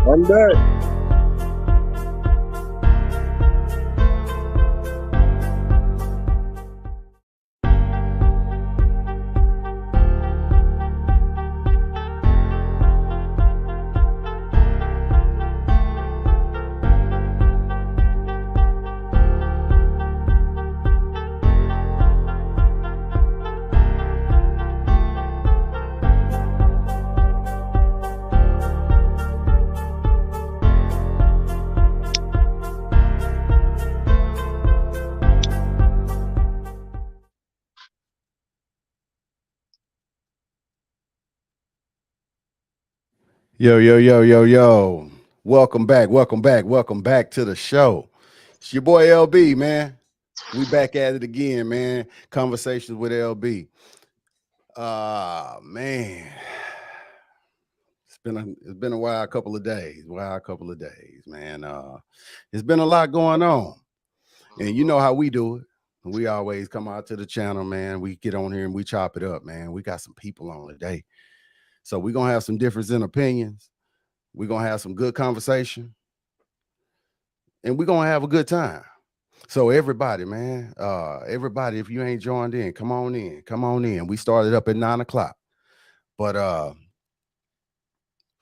I'm back. Yo. Welcome back to the show. It's your boy LB, man. We back at it again, man. Conversations with LB. Man. It's been a while, a couple of days, man. It's been a lot going on. And you know how we do it. We always come out to the channel, man. We get on here and we chop it up, man. We got some people on today. So we're gonna have some difference in opinions. We're going to have some good conversation, and we're going to have a good time. So everybody, man, everybody, if you ain't joined in, come on in. We started up at 9 o'clock. But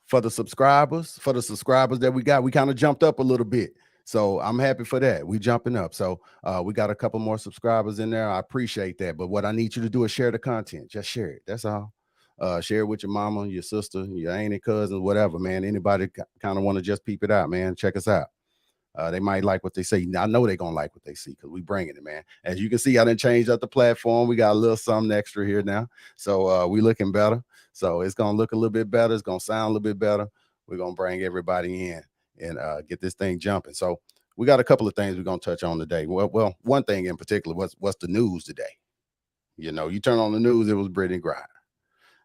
for the subscribers that we got, we kind of jumped up a little bit. So I'm happy for that. We jumping up. So we got a couple more subscribers in there. I appreciate that. But what I need you to do is share the content. Just share it. That's all. Share it with your mama, your sister, your auntie, cousin, whatever, man. Anybody kind of want to just peep it out, man. Check us out. They might like what they see. I know they're going to like what they see because we bringing it, man. As you can see, I done changed up the platform. We got a little something extra here now. So we looking better. So it's going to look a little bit better. It's going to sound a little bit better. We're going to bring everybody in and get this thing jumping. So we got a couple of things we're going to touch on today. Well, one thing in particular, what's the news today? You know, you turn on the news, it was Brittney grind.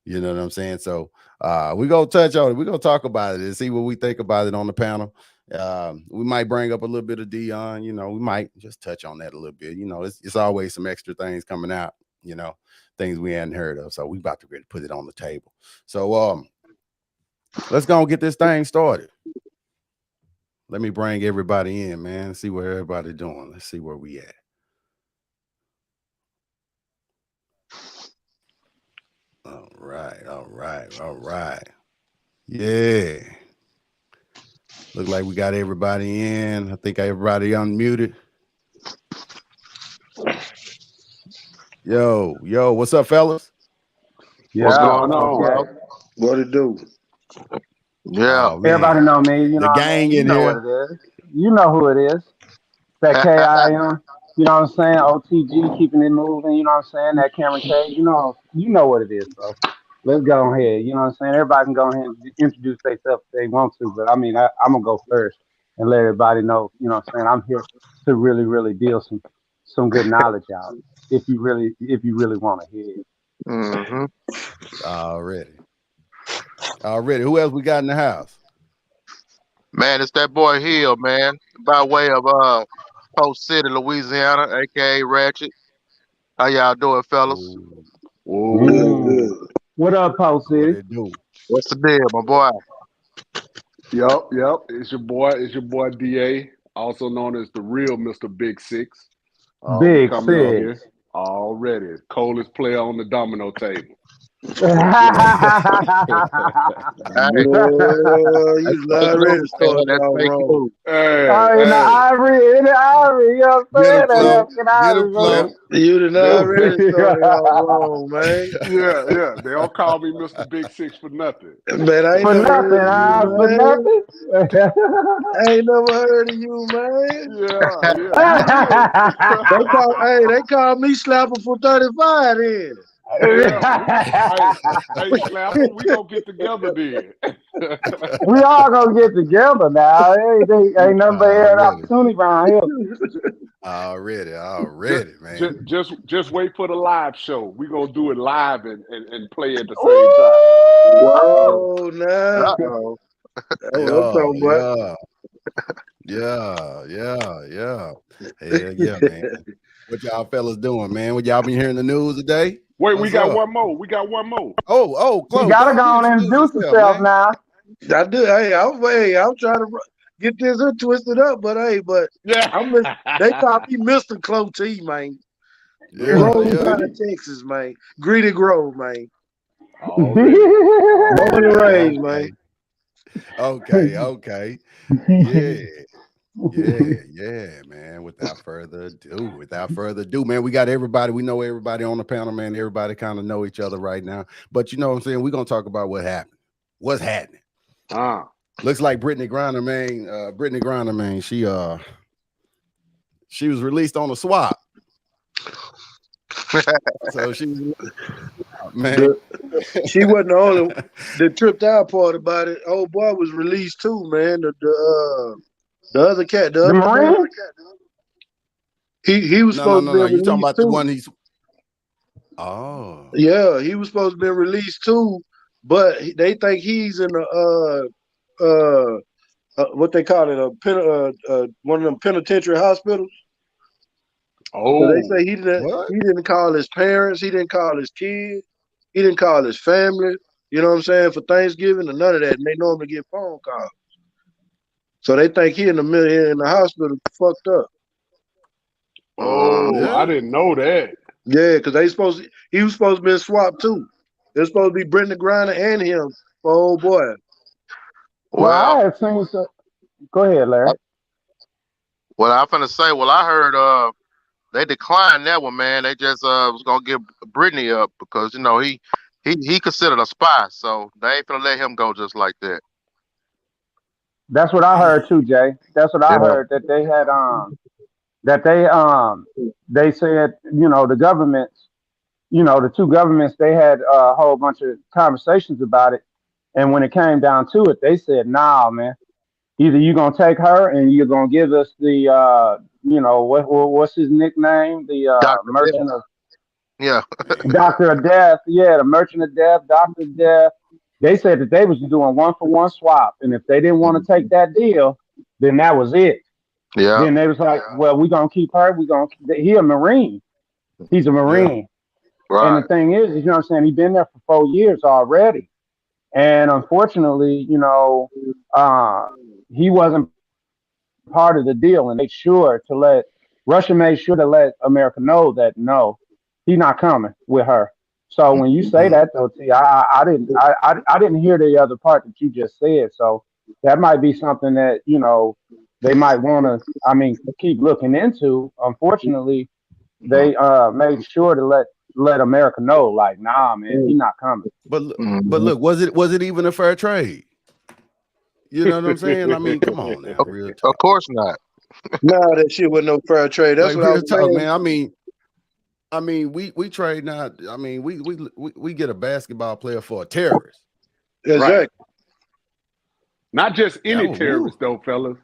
You know what I'm saying? So we're going to touch on it. We're going to talk about it and see what we think about it on the panel. We might bring up a little bit of Dion. You know, we might just touch on that a little bit. You know, it's always some extra things coming out, you know, things we hadn't heard of. So we about to really put it on the table. So let's go and get this thing started. Let me bring everybody in, man. See what everybody doing. Let's see where we at. All right. Yeah. Look like we got everybody in. I think everybody unmuted. Yo, what's up, fellas? Yeah, what's going on, bro? What it do? Yeah. Everybody know me. You know the gang in here. here. What it is. You know who it is. That KIM. You know what I'm saying? OTG keeping it moving. You know what I'm saying? That Cameron K. You know what it is, bro. Let's go ahead. You know what I'm saying? Everybody can go ahead and introduce themselves if they want to, but I mean, I'm gonna go first and let everybody know. You know what I'm saying? I'm here to really deal some good knowledge out. If you really want to hear it. Mm-hmm. Already. Who else we got in the house? Man, it's that boy Hill, man, by way of Post City, Louisiana, aka Ratchet. How y'all doing, fellas? What up, Post City? What's the deal, my boy? Yep. It's your boy DA, also known as the real Mr. Big Six. Big Six. Here. Already. Coldest player on the domino table. You already started out wrong. Ivory, you know what I'm saying? You did already started out wrong, man. Yeah. They don't call me Mr. Big Six for nothing. Man, I ain't for never nothing, heard of you, for nothing. I ain't never heard of you, man. Yeah. They call me Slapper for 35 then. Hey, Slapper, we gonna get together then. We all gonna get together now. Ain't nothing but an opportunity around here. Already, man. Just wait for the live show. We gonna do it live and play at the same time. Whoa, no. Yeah. Hell yeah, man. What y'all fellas doing, man? What y'all been hearing the news today? Wait, we got one more. Oh, close. You gotta go on and introduce yourself now. I do. Hey, I'm trying to get this twisted up, but Yeah. they call me Mr. Cloutee, man. Yeah, Grove yeah. out of Texas, man. Greedy Grove, man. Already. Born and Already. raised, man. Okay. Okay. Yeah. Yeah, man. Without further ado, man, we got everybody. We know everybody on the panel, man. Everybody kind of know each other right now. But you know what I'm saying? We're gonna talk about what happened. What's happening? Looks like Brittney Griner, man. She was released on a swap. So she, man. She wasn't the only the tripped out part about it. Old boy was released too, man. The other cat, the The other man, Marine? he was supposed to be No. You talking released about the too. one he's Yeah, he was supposed to be released too, but they think he's in what they call it, one of them penitentiary hospitals. So they say what? he didn't call his parents, he didn't call his kids, he didn't call his family. You know what I'm saying, for Thanksgiving or none of that. And they normally get phone calls. So they think he in the middle here in the hospital fucked up. I didn't know that. Yeah, because he was supposed to be swapped too. It was supposed to be Brittney Griner and him for old boy. Well, Well, I had seen some. Go ahead, Larry. what I'm finna say, I heard they declined that one, man. They just was gonna give Brittany up because he considered a spy, so they ain't finna let him go just like that. That's what I heard too, Jay. That's what I Yeah. heard that they had that they said, the governments, the two governments, they had a whole bunch of conversations about it, and when it came down to it, they said, "Nah, man. Either you're gonna take her and you're gonna give us the what's his nickname, the Doctor. merchant of Yeah. Doctor of Death, yeah, the Merchant of Death, Doctor of Death." They said that they was doing one for one swap, and if they didn't want to take that deal, then that was it. Yeah. Then they was like, "Well, we're gonna keep her. He a Marine. He's a Yeah. Marine." And the Right. thing is, you know what I'm saying? He's been there for 4 years already, and unfortunately, uh, he wasn't part of the deal, and Russia made sure to let America know that no, he's not coming with her. So when you say that though, T, I didn't hear the other part that you just said. So that might be something that they might want to, keep looking into. Unfortunately, they made sure to let America know, like, nah, man, he's not coming. But Mhm. look, was it even a fair trade? You know what I'm saying? I mean, come on now, real Of talk. course not. Nah, that shit wasn't no fair trade. That's Like what I real was talk, saying. man. We trade now. I mean, we get a basketball player for a terrorist. Right. Exactly. Not just any Woo. terrorist, though, fellas.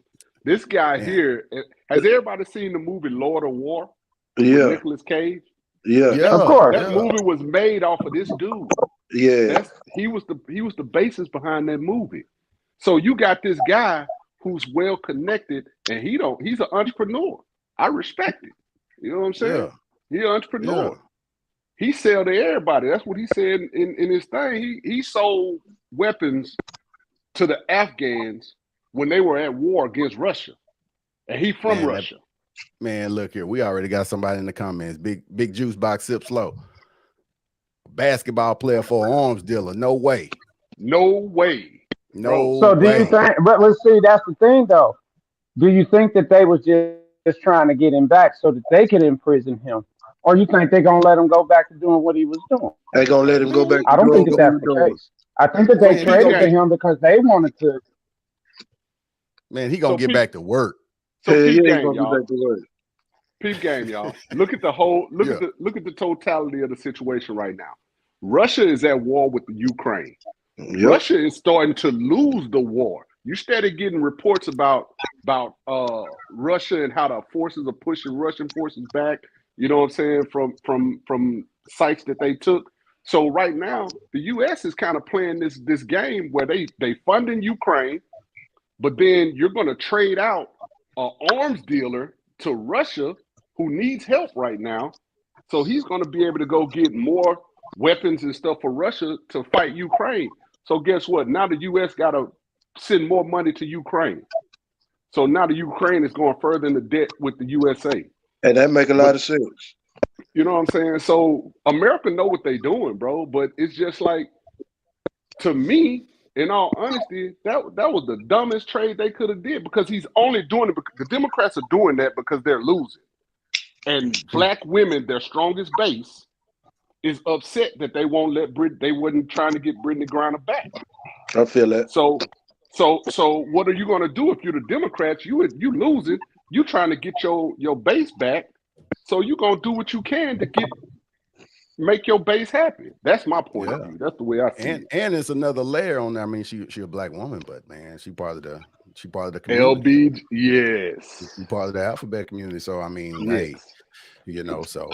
This guy Man. here, has everybody seen the movie Lord of War with Yeah, Nicolas Cage? yeah, Of Yeah, course. That yeah. movie was made off of this dude. yeah. He was the basis behind that movie. So you got this guy who's well connected, and he's an entrepreneur. I respect it. You know what I'm saying? Yeah. He's an entrepreneur. Yeah. He sell to everybody. That's what he said in his thing. He sold weapons to the Afghans when they were at war against Russia. And he from Man, Russia. man, look here. We already got somebody in the comments. Big juice box sip slow. Basketball player for an arms dealer. No way. No way. No So do you way. think? But let's see. That's the thing, though. Do you think that they was just trying to get him back so that they could imprison him, or you think they're gonna let him go back to doing what he was doing? They gonna let him go Man, back I to don't doing think that what he that's was the doing. case. I think that So they man, he peep gonna traded to game. him because they wanted to. man, he gonna So get peep back to work. so Hell peep yeah, he game, gonna get y'all. back to work. Peep game, y'all. Look at the whole Yeah. look at the totality of the situation right now. Russia is at war with the Ukraine. Yep. Russia is starting to lose the war. You started getting reports about Russia and how the forces are pushing Russian forces back. You know what I'm saying, from sites that they took. So right now, the U.S. is kind of playing this game where they funding Ukraine, but then you're going to trade out an arms dealer to Russia who needs help right now. So he's going to be able to go get more weapons and stuff for Russia to fight Ukraine. So guess what? Now the U.S. got to send more money to Ukraine. So now the Ukraine is going further into debt with the USA. And that make a lot of sense. You know what I'm saying? So America know what they doing, bro. But it's just like, to me, in all honesty, that was the dumbest trade they could have did, because he's only doing it because the Democrats are doing that because they're losing. And black women, their strongest base, is upset that they won't let they wasn't trying to get Brittney Griner back. I feel that. So what are you going to do if you're the Democrats? You losing. You trying to get your base back. So you're going to do what you can to make your base happy. That's my point of view. That's the way I see it. And it's another layer on there. I mean, she a black woman, but man, she part of the community. LB, yes. She's part of the alphabet community. So I mean, hey, you know, so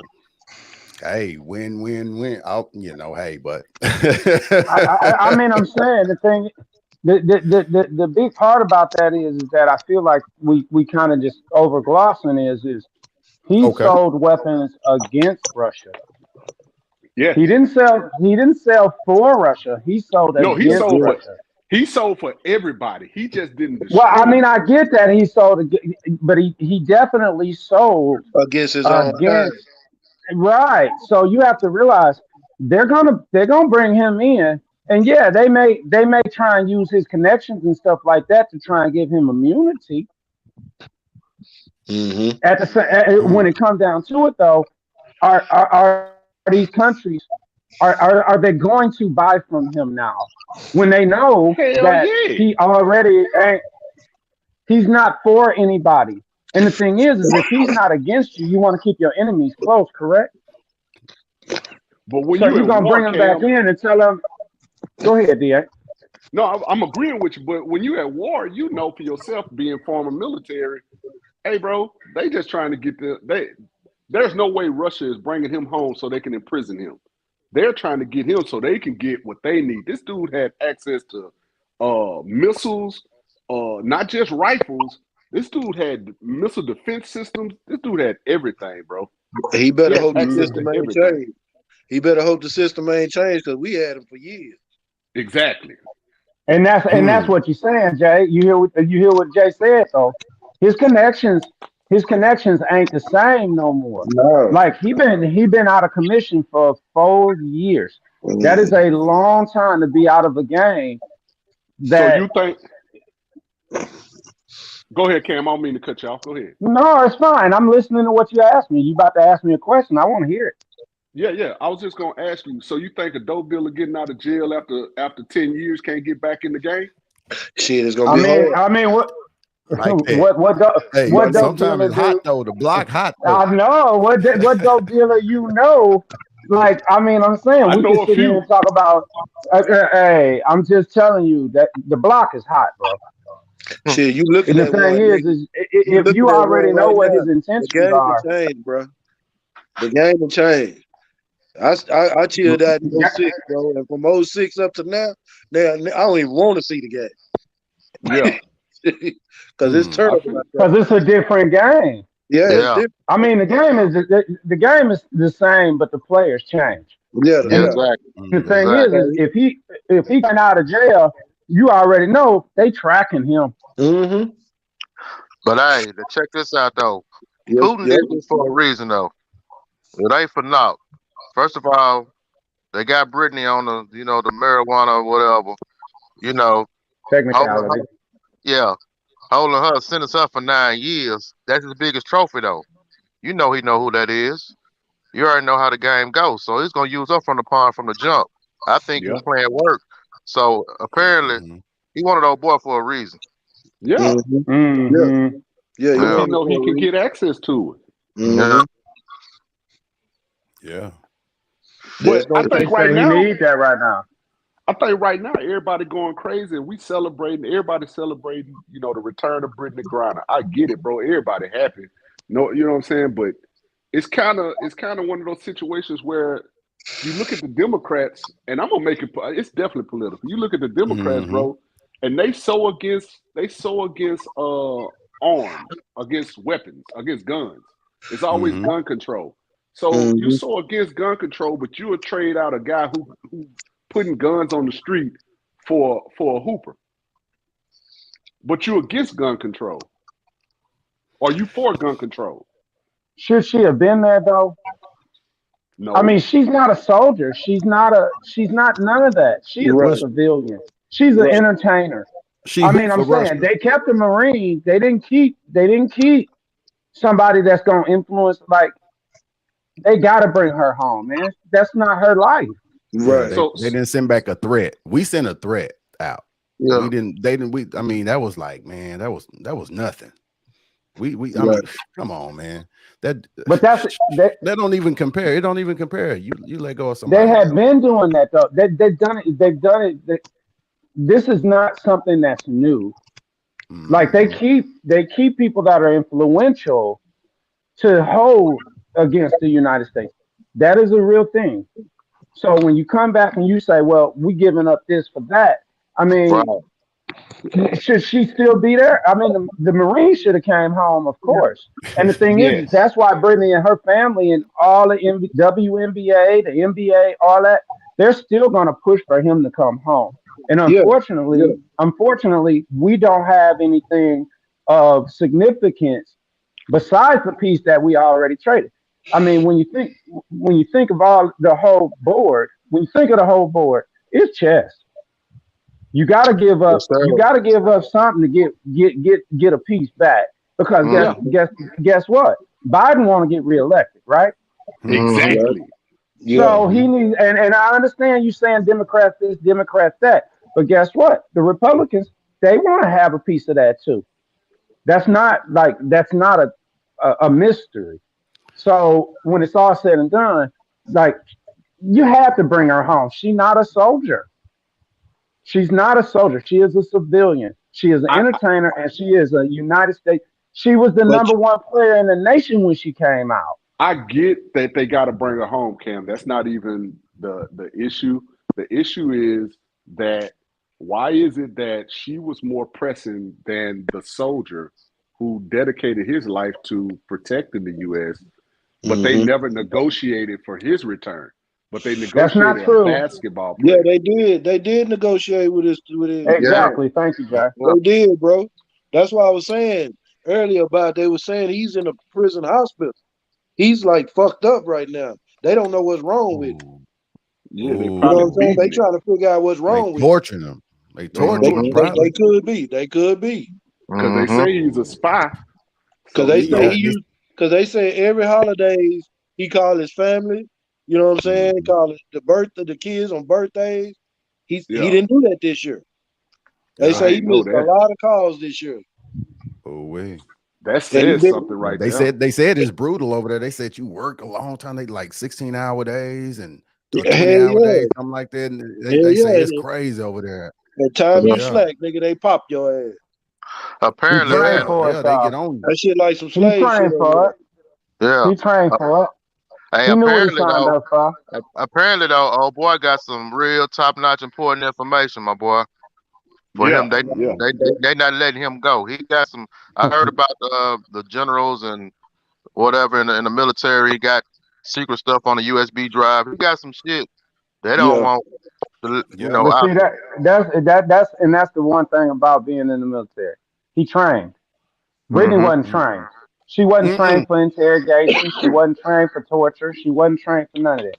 hey, win. I'll, you know, hey, but I mean, I'm saying the thing. The big part about that is that I feel like we kind of just overglossing is he sold weapons against Russia. Yeah. He didn't sell for Russia. He sold against Russia. He sold for everybody. He just didn't destroy. Well, I mean, I get that he sold, but he definitely sold against his own. Right. So you have to realize they're gonna bring him in. And yeah, they may try and use his connections and stuff like that to try and give him immunity. Mm-hmm. When it comes down to it, though, are these countries are they going to buy from him now when they know he already he's not for anybody? And the thing is if he's not against you, you want to keep your enemies close, correct? But when you're gonna bring him back in and tell him. Go ahead, D.A. No, I'm agreeing with you, but when you're at war, you know for yourself, being former military, hey, bro, they just trying to get there's no way Russia is bringing him home so they can imprison him. They're trying to get him so they can get what they need. This dude had access to missiles, not just rifles. This dude had missile defense systems. This dude had everything, bro. He better hope the system ain't changed. He better hope the system ain't changed, because we had him for years. Exactly. And that's what you're saying, Jay. You hear what Jay said, though. His connections ain't the same no more. No. Like he been out of commission for 4 years. That is a long time to be out of the game. So you think? Go ahead, Cam. I don't mean to cut you off. Go ahead. No, it's fine. I'm listening to what you asked me. You about to ask me a question. I want to hear it. Yeah. I was just gonna ask you. So you think a dope dealer getting out of jail after 10 years can't get back in the game? Shit, it's gonna be hard. I mean, what? Like what dope dealer it's hot though. The block hot though. I know what dope dealer Like, I mean, I'm saying we can sit here and talk about. Hey, I'm just telling you that the block is hot, bro. Shit, you looking at the thing is if you already know what his intentions are, the game will change, bro. The game will change. I chilled out in 06, bro, and from 06 up to now, I don't even want to see the game. Yeah, because it's terrible. Because it's a different game. Yeah. It's different. I mean, the game is the same, but the players change. Yeah, exactly. The thing is if he got out of jail, you already know they tracking him. Mm-hmm. But hey, check this out though. Putin did this for a reason though. It ain't for naught. First of all, they got Brittney on the marijuana or whatever. Technicality. Holding her, sentence her for 9 years. That's his biggest trophy though. He know who that is. You already know how the game goes. So he's gonna use her from the pond from the jump. I think he's playing work. So apparently he wanted those boy for a reason. Yeah. Mm-hmm. Yeah. You know he can get access to it. Mm-hmm. Yeah. But I think right now, he need that right now. I think right now everybody going crazy and we celebrating. Everybody celebrating, the return of Brittney Griner. I get it, bro. Everybody happy. No, you know what I'm saying? But it's kind of one of those situations where you look at the Democrats, and I'm gonna make it. It's definitely political. You look at the Democrats, bro, and they so against arms, against weapons, against guns. It's always gun control. So you so against gun control, but you would trade out a guy who putting guns on the street for a hooper. but you against gun control. Are you for gun control? Should she have been there though? No. I mean, she's not a soldier. She's not none of that. She is a Right. civilian. She's an Right. entertainer. She I mean, hooped I'm for Russia. saying they kept the Marines. They didn't keep somebody that's gonna influence. Like, they gotta bring her home, man. That's not her life. Yeah, Right. they didn't send back a threat. We sent a threat out. Yeah. We didn't. They didn't. I mean, that was like, man, that was nothing. I Right. mean, come on, man. That But that don't even compare. It don't even compare. You let go of they somebody had else. been doing that though. They've done it. They've done it. This is not something that's new. Like, they keep people that are influential to hold against the United States. That is a real thing. So when you come back and you say, "Well, we giving up this for that," I mean, Right. should she still be there? I mean, the Marines should have came home, of course. And the thing is, Yes. that's why Brittany and her family and all the WNBA, the NBA, all that, they're still going to push for him to come home. And Yeah. unfortunately, we don't have anything of significance besides the piece that we already traded. I mean, when you think of the whole board, when you think of the whole board, it's chess. You got to give up. Yes, sir. You got to give up something to get a piece back. Because guess what? Biden want to get reelected, right? Exactly. Yeah. So he needs. And I understand you saying Democrats this, Democrats that. But guess what? The Republicans, they want to have a piece of that too. That's not a mystery. So when it's all said and done, like, you have to bring her home. She's not a soldier. She's not a soldier. She is a civilian. She is an entertainer, and she is a United States. She was the But number one player in the nation when she came out. I get that they got to bring her home, Cam. That's not even the issue. The issue is that why is it that she was more pressing than the soldier who dedicated his life to protecting the U.S., but they never negotiated for his return. But they That's not negotiated a true. basketball yeah, player. they did. They did negotiate with his. Exactly. Thank you, Jay. They did, bro. That's why I was saying earlier about they were saying he's in a prison hospital. He's like fucked up right now. They don't know what's wrong with him. Yeah, they You know probably what I'm saying? They beating it. trying to figure out what's wrong They with him. torturing him. They torturing him. They Probably. could be. They could be. Because they say he's a spy. Because So they you say know, he used. Because they say every holidays he call his family. You know what I'm saying? Call it the birth of the kids on birthdays. He didn't do that this year. They I say he ain't know missed a that. lot of calls this year. Oh wait. That he says did- something right They there. said it's brutal over there. They said you work a long time. They like 16-hour days and Yeah, 20-hour hell days, something like that. And Hell they say yeah. it's crazy over there. At time you Yeah. slack, nigga, they pop your ass. Apparently, He trained man. for it, they y'all. get on you. That shit like some He slave shit. trained over for it. Yeah. He trained for it. Hey, He knew what he apparently signed though, up for. apparently though, old boy got some real top-notch important information, my boy. For Yeah, him, they yeah. they not letting him go. He got some. I heard about the generals and whatever in the military. He got secret stuff on a USB drive. He got some shit they don't Yeah. want. To, you Yeah. know, But out see, there. that's the one thing about being in the military. He trained. Brittany wasn't trained. She wasn't trained for interrogation. She wasn't trained for torture. She wasn't trained for none of that.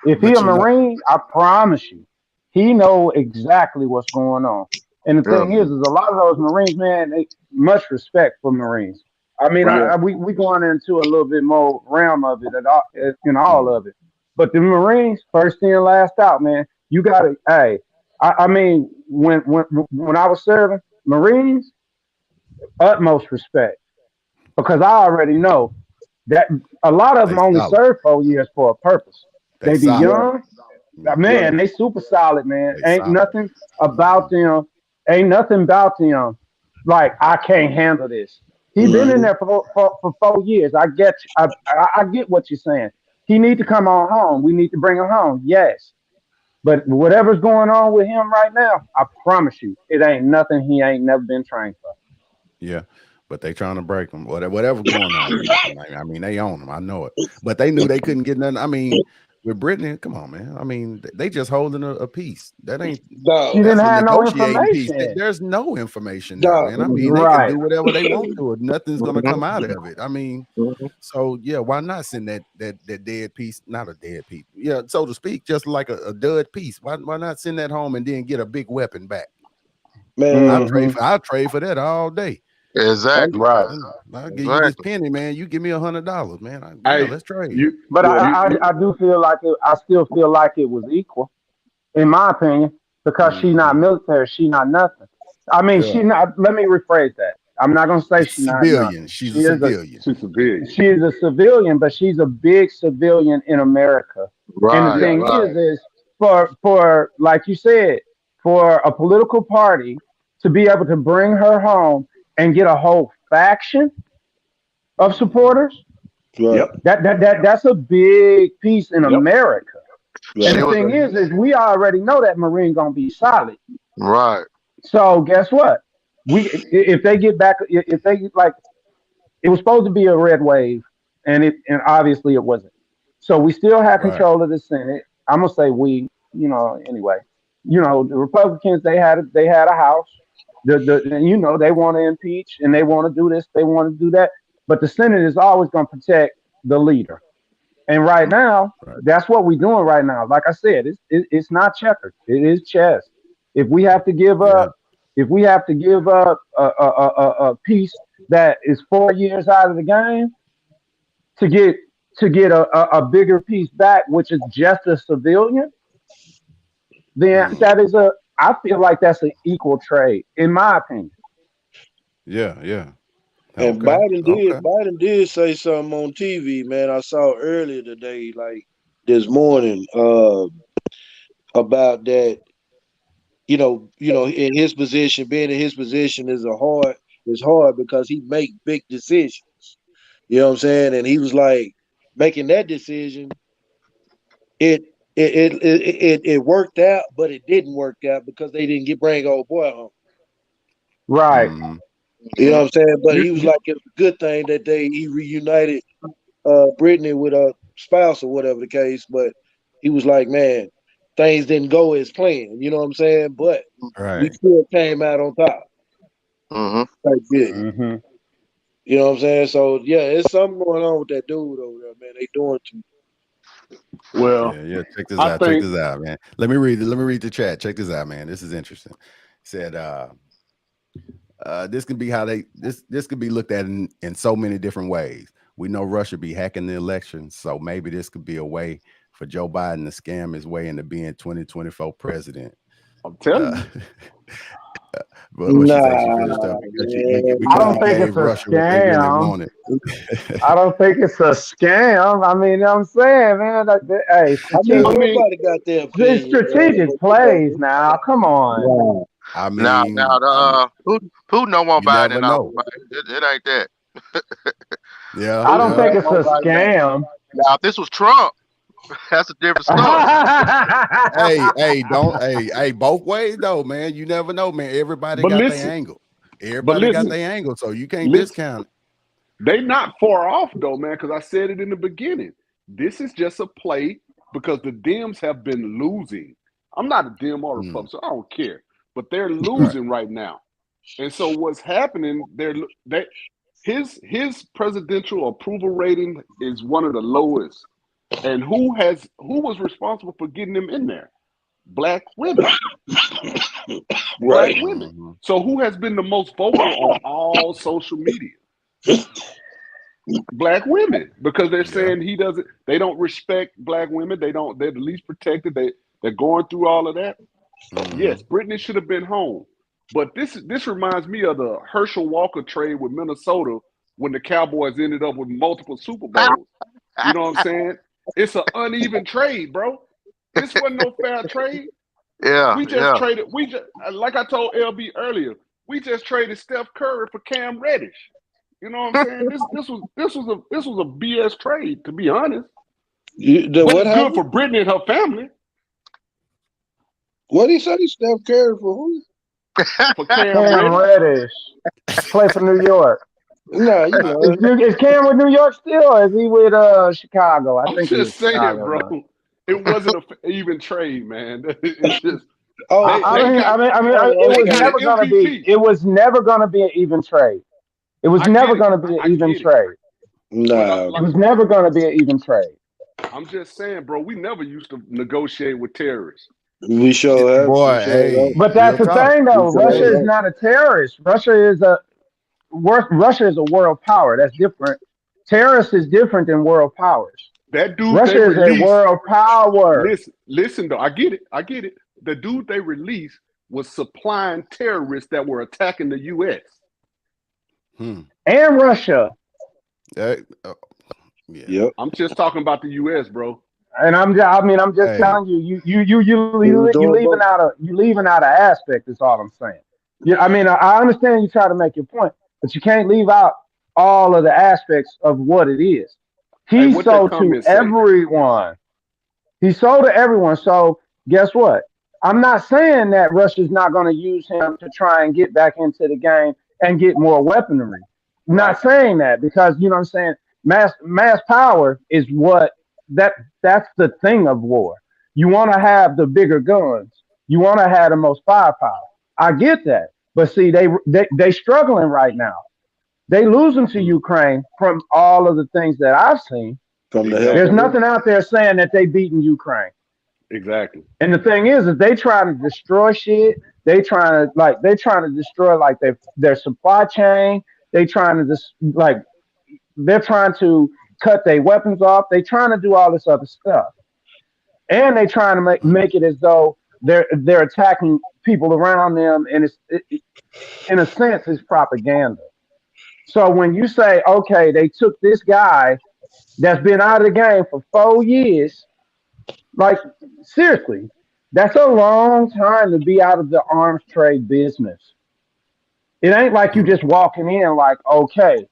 If he But a you know, Marine, I promise you, he know exactly what's going on. And the Yeah. thing is a lot of those Marines, man, they much respect for Marines. I mean, Right. we going into a little bit more realm of it at all, in all of it. But the Marines, first in, last out, man. You gotta, hey, I mean, when I was serving Marines, utmost respect, because I already know that a lot of they them only solid. serve 4 years for a purpose. They They be solid. young, man. They super solid, man. They Ain't solid. nothing about them. Ain't nothing about them. Like, I can't handle this. He been in there for 4 years. I get you. I get what you're saying. He need to come on home. We need to bring him home. Yes. But whatever's going on with him right now, I promise you, it ain't nothing he ain't never been trained for. Yeah. But they trying to break them. Whatever going on. I mean, they own them. I know it. But they knew they couldn't get nothing. I mean, with Brittney, come on, man. I mean, they just holding a piece. That ain't She didn't that's a have no negotiating piece. information. There's no information there, Dog. man. I mean, they can Right. do whatever they want to, or nothing's gonna Mhm. come out of it. I mean, Mhm. so yeah, why not send that dead piece? Not a dead piece, yeah, so to speak, just like a dud piece. Why not send that home and then get a big weapon back? Man, I'll trade for that all day. Exactly. Right. I'll give you this Exactly. penny, man. You give me $100, man. Hey, Let's trade. you But you I do feel like I still feel like it was equal, in my opinion, because she's not military, she not nothing. I mean, Yeah. she not. Let me rephrase that. I'm not gonna say she not Civilian. nothing. She's a civilian. she's civilian. She is a civilian, but she's a big civilian in America. And the Right. Yeah. thing Right. is for like you said, for a political party to be able to bring her home and get a whole faction of supporters, right, Yep. that's a big piece in Yep. America. And She right. the was thing a is we already know that Marine gonna be solid. right. So guess what? If they get back, if they like, it was supposed to be a red wave, and obviously it wasn't. So we still had Right. control of the Senate. I'm gonna say we, anyway. The Republicans they had a house. They want to impeach and they want to do this, they want to do that. But the Senate is always gonna protect the leader. And right now, Right. that's what we're doing right now. Like I said, it's not checkers. It is chess. If we have to give Yeah. up, if we have to give up a piece that is 4 years out of the game to get a bigger piece back, which is just a civilian, then Mm. that is a. I feel like that's an equal trade, in my opinion. Yeah. Yeah. And Okay. Okay. Biden did say something on TV, man. I saw earlier today, like this morning, about that. In his position, being in his position is hard because he make big decisions. You know what I'm saying? And he was like making that decision. It it worked out, but it didn't work out because they didn't bring old boy home. Right. Mm-hmm. You know what I'm saying? But You, he was you like, it was a good thing that he reunited Brittney with a spouse or whatever the case. But he was like, man, things didn't go as planned. You know what I'm saying? But we Right. still came out on top. Mm-hmm. Like this. Hmm. You know what I'm saying? So yeah, it's something going on with that dude over there, man. They doing too. well, Yeah. Yeah. Check this I out. Check think this out, man. Let me read it. Let me read the chat. Check this out, man. This is interesting. Said this can be how this could be looked at in so many different ways. We know Russia be hacking the election, so maybe this could be a way for Joe Biden to scam his way into being 2024 president. I'm telling Uh, you. but what she say? She Nah, finished up man, I because don't he nah. think gave it's a Russia what they really scam. wanted. I don't think it's a scam. I mean, you know what I'm saying, man, hey, I mean, I mean, everybody got their it's opinion, man. strategic But plays now. Come on. wow. I Now, mean, Putin don't want you Biden never in office, know. man. It ain't that. Yeah, I don't Putin yeah. think don't it's a want Biden. scam. Now, if this was Trump, that's a different story. Hey, both ways though, man. You never know, man. Everybody But got their listen, angle. but Everybody got listen, their angle, so you can't listen. discount it. They not far off though, man. Because I said it in the beginning. This is just a play because the Dems have been losing. I'm not a Dem or Republican, so I don't care. But they're Right. losing right now, and so what's happening? His presidential approval rating is one of the lowest. And who was responsible for getting him in there? Black women. Black Right. women. Mm-hmm. So who has been the most vocal on all social media? Black women, because they're Yeah. saying they don't respect black women. They're the least protected. They're going through all of that. Mm-hmm. Yes, Brittney should have been home. But this reminds me of the Herschel Walker trade with Minnesota when the Cowboys ended up with multiple Super Bowls. You know what I'm saying? It's an uneven trade, bro. This wasn't no fair trade. Yeah, We just yeah. traded. We just like I told LB earlier. We just traded Steph Curry for Cam Reddish. You know what I'm saying? This was a BS trade, to be honest. But What it's good happened? for Brittney and her family. What he said? He Steph Curry for who? For Cam Cam Reddish. Reddish play for New York. Nah, Is Cam with New York still, or is he with Chicago? I I'm think he's with just saying, Chicago bro. now. It wasn't an even trade, man. It's just Oh, it was never going to be. It was never going to be an even trade. It was never going to be an even trade. no. It was never going to be an even trade. I'm just saying, bro. We never used to negotiate with terrorists. We sure have. Boy, hey, But that's the thing, though. Russia is not a terrorist. Russia is a world power. That's different. Terrorist is different than world powers. That dude, Russia is a world power. Listen, though, I get it. The dude they released was supplying terrorists that were attacking the U.S. And Russia. Yeah. Yep. I'm just talking about the U.S., bro. And I'm just telling you, you leaving out an aspect. Is all I'm saying. Yeah, I mean, I understand you try to make your point, but you can't leave out all of the aspects of what it is. He sold to everyone. He sold to everyone. So guess what? I'm not saying that Russia's not going to use him to try and get back into the game and get more weaponry. I'm not saying that because you know what I'm saying. Mass power is what that's the thing of war. You want to have the bigger guns. You want to have the most firepower. I get that, but see, they struggling right now. They losing to Ukraine from all of the things that I've seen. There's nothing out there saying that they beating Ukraine. Exactly. And the thing is they trying to destroy shit. They trying to destroy like their supply chain. They're trying to cut their weapons off. They trying to do all this other stuff, and they trying to make it as though they're attacking people around them, and in a sense, it's propaganda. So when you say, okay, they took this guy that's been out of the game for 4 years, like seriously, that's a long time to be out of the arms trade business. It ain't like you just walking in like, okay.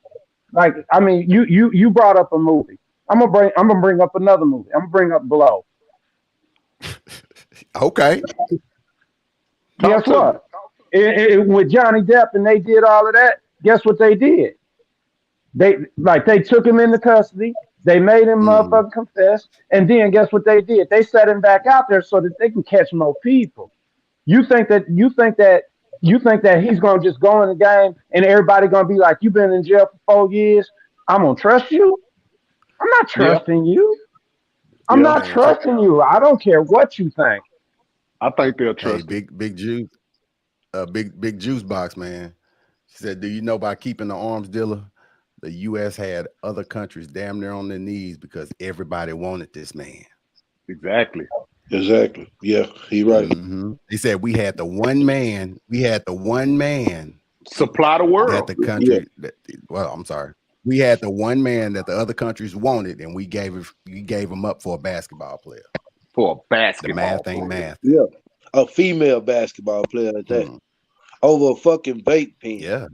Like, I mean, you brought up a movie. I'm gonna bring up another movie. I'm gonna bring up Blow. Okay. Guess what? With Johnny Depp and they did all of that. Guess what they did? They took him into custody. They made him motherfucking confess, and then guess what they did? They set him back out there so that they can catch more people. You think that he's gonna just go in the game and everybody gonna be like, you've been in jail for 4 years. I'm gonna trust you. I'm not trusting you. I'm not trusting you. I don't care what you think. I think they'll trust. Big juice, big juice box, man. She said, "Do you know by keeping the arms dealer, the U.S. had other countries damn near on their knees because everybody wanted this man." Exactly. Yeah, he right. He said we had the one man. Supply the world. That the country. I'm sorry. We had the one man that the other countries wanted, and we gave him up for a basketball player. For a basketball. The math ain't math. Yeah, a female basketball player at that. Over a fucking vape pen. Yeah.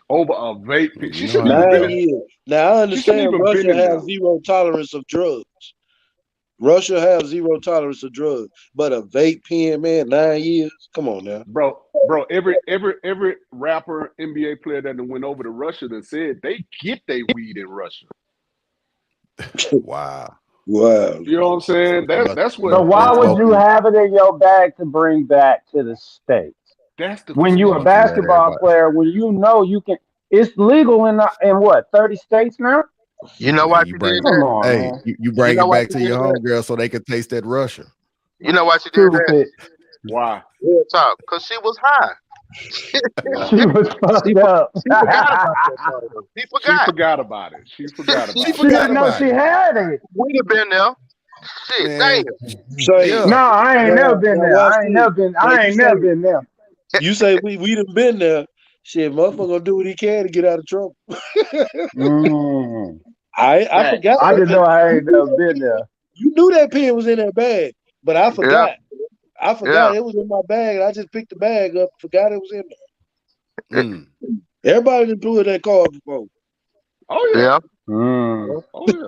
Over a vape pen. She should 9 years. Now I understand Russia has zero tolerance of drugs. Russia has zero tolerance of drugs, but a vape pen, man, 9 years. Come on now, bro. Every rapper, NBA player that went over to Russia that said they get their weed in Russia. Wow. You know what I'm saying? That's what. So why would you have it in your bag to bring back to the States? That's the when you're a basketball player, when you know you can. It's legal in what 30 states now. You know why you bring you bring it back to your homegirl so they can taste that Russia. You know why she did that? Why? Real talk, because she was high. She was fucked up. She forgot about it. She didn't know she had it. We'd have been there. Shit, damn. No, I ain't never been there. I ain't never been there. You say we done been there. Shit, motherfucker gonna do what he can to get out of trouble. I forgot. I didn't know I ain't never been there. You knew that pen was in that bag, but I forgot. Yeah. I forgot it was in my bag. And I just picked the bag up, forgot it was in there. Everybody done blew in that car before. Oh yeah. Oh yeah.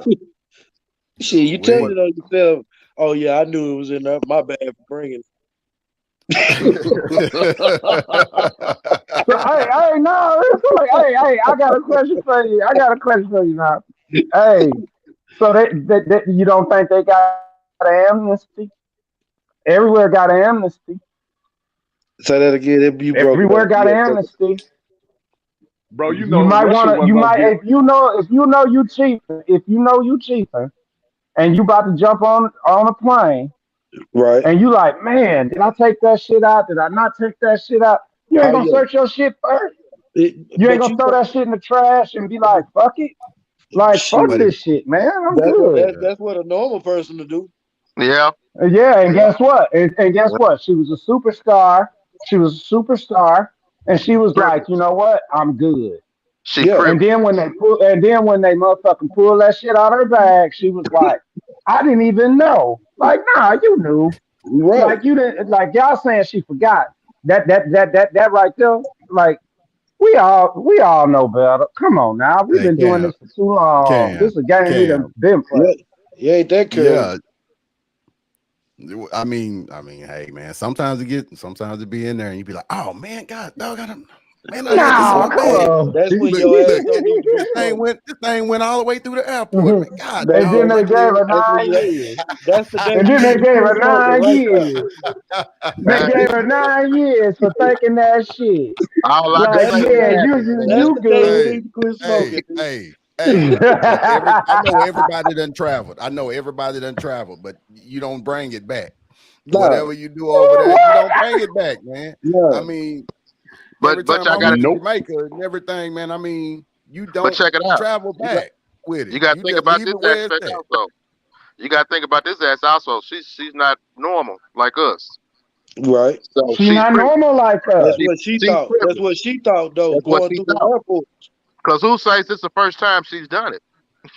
Shit, you tell it on yourself. Oh yeah, I knew it was in there. My bad for bringing it. I got a question for you. Now. Hey, so that you don't think they got an amnesty. Everywhere got an amnesty. Say that again. You broke it Everywhere up. got Yeah, an amnesty. Bro, you You know might Russia want to. wasn't You gonna might get. if you know you cheating. If you know you cheating, and you about to jump on a plane, right. and you like, man, did I take that shit out? Did I not take that shit out? You ain't Oh gonna yeah. search your shit first. You ain't But gonna you throw that shit in the trash and be like, fuck it. Like, fuck shit. But this shit, man. I'm That's what good. that's what a normal person to do. Yeah. Yeah, and guess what? And guess what? She was a superstar. She was a superstar, and she was like, you know what? I'm good. She Yeah. crip. And then when they motherfucking pulled that shit out of her bag, she was like, I didn't even know. Like, nah, you knew. Right. Like you didn't. Like y'all saying she forgot. That right there. Like we all know better. Come on now, we've hey, been doing this for too long. This is a game we done Cam, been Yeah. playing. You ain't that crazy. yeah. I mean, hey man, sometimes it be in there and you be like, oh man, God, dog, man, I had this in No, my come bag. on. That's when Look, your ass look, don't need to be smoked. this thing went all the way through the airport. Man, God, That's And then dog, when they what gave her that's when 9 you years. that's the day And you then need they to gave quit her smoking 9 right there. years. They gave her 9 years for thinking that shit. All I can Like, That's say the is yeah, day. that That's you the day you good. need to quit hey, smoking. look, I know everybody done traveled. But you don't bring it back. Nah. Whatever you do over there, you don't bring it back, man. I Yeah. mean, every but time I y'all gotta went to Nope. Jamaica and everything, man, I mean, you but don't check it out. travel You got back with you it. gotta You think just about leave this it where it's aspect at. also. You gotta think about this ass also. She's not normal like us. Right. So She not normal like That's us. what she she's thought. That's privileged. what she thought though, That's what going she through the thought. airport. Because who says this is the first time she's done it?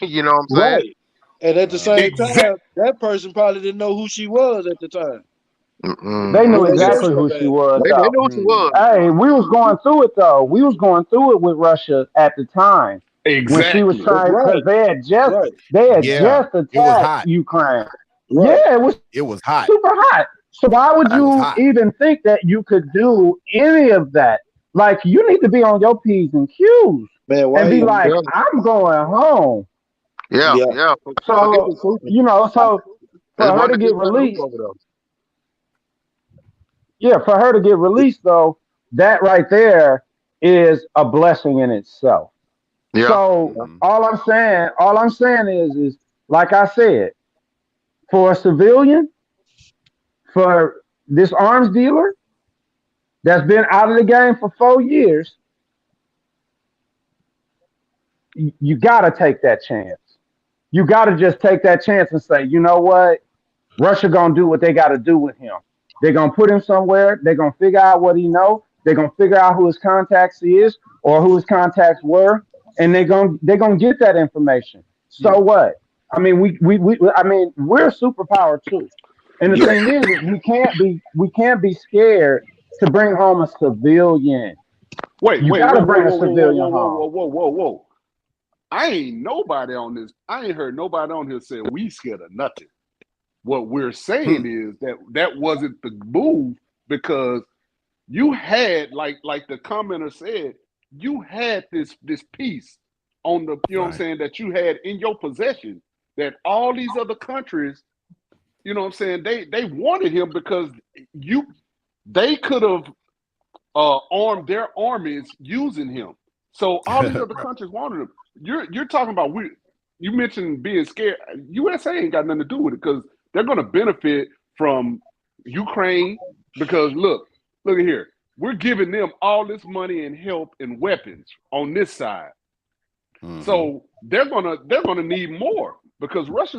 You know what I'm saying? Right. And at the same Exact. time, that person probably didn't know who she was at the time. They knew When they Yeah. exactly searched her who she bag. was, They though. knew what she was. Hey, we was going through it though. We was going through it with Russia at the time when she was Exactly. That's trying because right. Right. they had Yeah, just it was attacked hot. Ukraine. Right. Yeah, it was It was hot. super hot. So why would It was you hot. even think that you could do any of that? Like you need to be on your P's and Q's Man, and why be you like, Yeah. I'm going home. Yeah. yeah. Yeah. Forget So the sleeping. so They for her wanted to to get get nothing to look released, over there. yeah, for her to get released though, that right there is a blessing in itself. Yeah. So Mhm. all I'm saying is like I said, for a civilian, for this arms dealer that's been out of the game for 4 years, you gotta take that chance. You gotta just take that chance and say, you know what? Russia gonna do what they gotta do with him. They're gonna put him somewhere. They're gonna figure out what he know. They're gonna figure out who his contacts is or who his contacts were, and they're gonna get that information. So what? I mean, I mean, we're a superpower too. And the Yeah. thing is we can't be scared to bring home a civilian. Wait, You wait, got whoa, to whoa, bring a whoa, whoa, whoa, civilian whoa, whoa, home. whoa, whoa, whoa, whoa. I ain't nobody on this. I ain't heard nobody on here say we scared of nothing. What we're saying Hmm. is that wasn't the move because you had like the commenter said, you had this piece on the you know what I'm Right. saying that you had in your possession that all these other countries, you know what I'm saying, they wanted him because you they could have armed their armies using him. So all these other Right. countries wanted him. You're talking about you mentioned being scared. USA ain't got nothing to do with it because they're going to benefit from Ukraine because look at here. We're giving them all this money and help and weapons on this side. Mhm. So they're gonna need more because Russia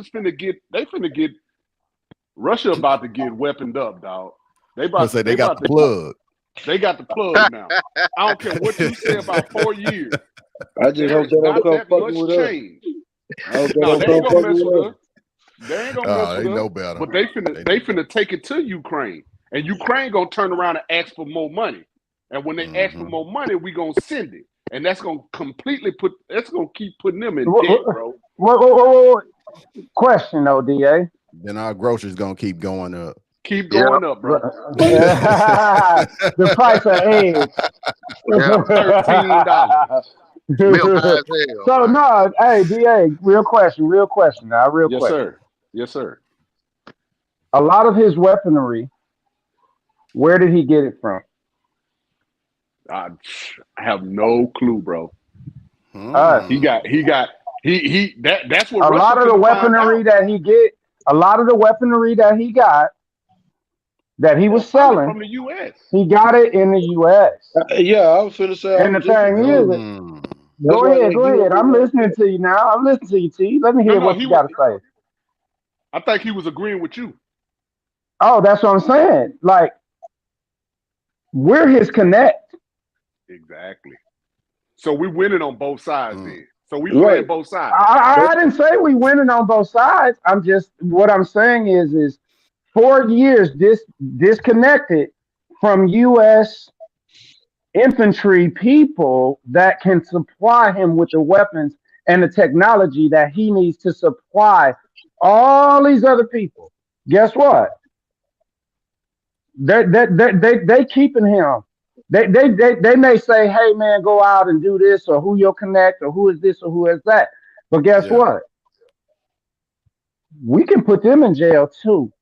about to get weaponed up, dog. They Let's say about they they got about the to plug. they got the plug now. I don't care what you say about 4 years. I just There hope is they don't not come that fucking much with us. change. I hope they No, don't they come ain't gonna fucking mess with with us. us. They ain't gonna mess Oh, with they us. know better. But they finna take it to Ukraine, and Ukraine gonna turn around and ask for more money. And when they ask for Mhm. more money, we gonna send it, and that's gonna keep putting them in What, debt, what, bro. what question though, Da? Then our groceries gonna keep going up. Keep Yeah. going up, bro. The price of eggs. Yeah. $13. Milk high as hell, So man. no, hey, Da, real question now, real Yes, question. sir. Yes, sir. A lot of his weaponry, where did he get it from? I have no clue, bro. Us. That's what A Russia lot of the couldn't find weaponry out. that he get, a lot of the weaponry that he got, that he They'll was find it selling, from the U.S. he got it in the U.S. Yeah, I was finna say. I And was the just thing about to is, say, that's go why ahead, they go give ahead. them I'm right listening there. to you now. I'm listening to you, T. Let me hear No, what you got to say. I think he was agreeing with you. Oh, that's what I'm saying. Like, we're his connect. Exactly. So we winning on both sides then. So we Right. playing both sides. I didn't say we winning on both sides. What I'm saying is 4 years disconnected from U.S. infantry people that can supply him with the weapons and the technology that he needs to supply all these other people. Guess what? They keeping him. They may say, hey man, go out and do this, or who you'll connect, or who is this, or who is that. But guess Yeah. what? We can put them in jail too.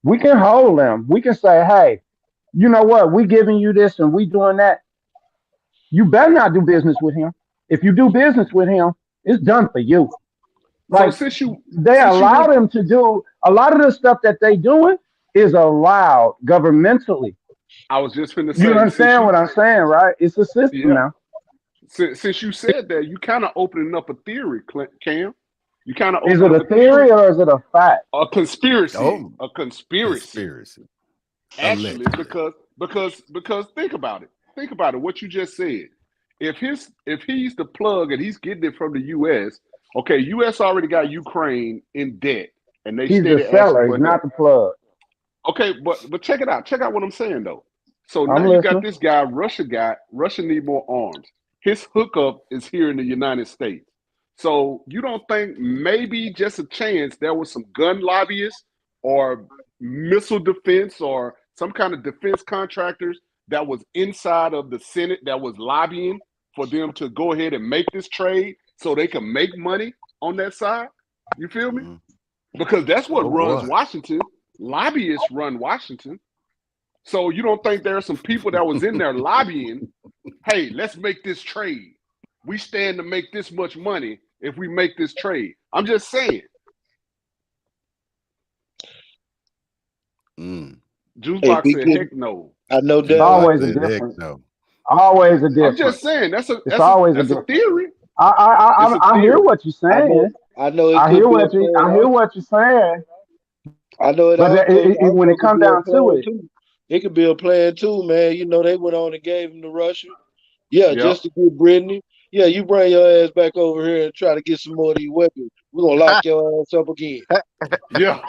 We can hold them. We can say, hey, you know what? We giving you this and we doing that. You better not do business with him. If you do business with him, it's done for you. So Like they allow them to do a lot of the stuff that they doing is allowed governmentally. I was just finna You say, understand what I'm saying, right? It's a system yeah, now. since you said that, you kind of opening up a theory, Cam. You kind of Is open it up a a theory, theory or is it a fact? Oh, a conspiracy. conspiracy. Actually, Allegedly. because think about it. Think about it. What you just said. If he's the plug and he's getting it from the U.S. Okay, U.S. already got Ukraine in debt, and they He's the steady asking seller. He's for help. not the plug. Okay, but check it out. Check out what I'm saying though. So now I'm you got listening. this guy, Russia got Russia need more arms. His hookup is here in the United States. So you don't think maybe just a chance there was some gun lobbyists or missile defense or some kind of defense contractors that was inside of the Senate that was lobbying for them to go ahead and make this trade so they can make money on that side? You feel me? Mhm. Because that's what Oh runs boy. Washington. Lobbyists run Washington. So you don't think there are some people that was in there lobbying, hey, let's make this trade. We stand to make this much money if we make this trade. I'm just saying. Juice Hey, Box we said, getting. heck no. I know It's Juice damn box well. always a said heck difference. no. Always a I'm just difference. saying It's always a that's a difference. theory. It's a I hear theory. what you're saying. I know it could be a plan. I hear what you're saying. I know it But when also it could comes be a down to plan it, too. It could be a plan too, man. You know, they went on and gave him to Russia. Yeah, Yep. just to get Brittney. Yeah, you bring your ass back over here and try to get some more of these weapons. We're gonna lock your ass up again. Yeah.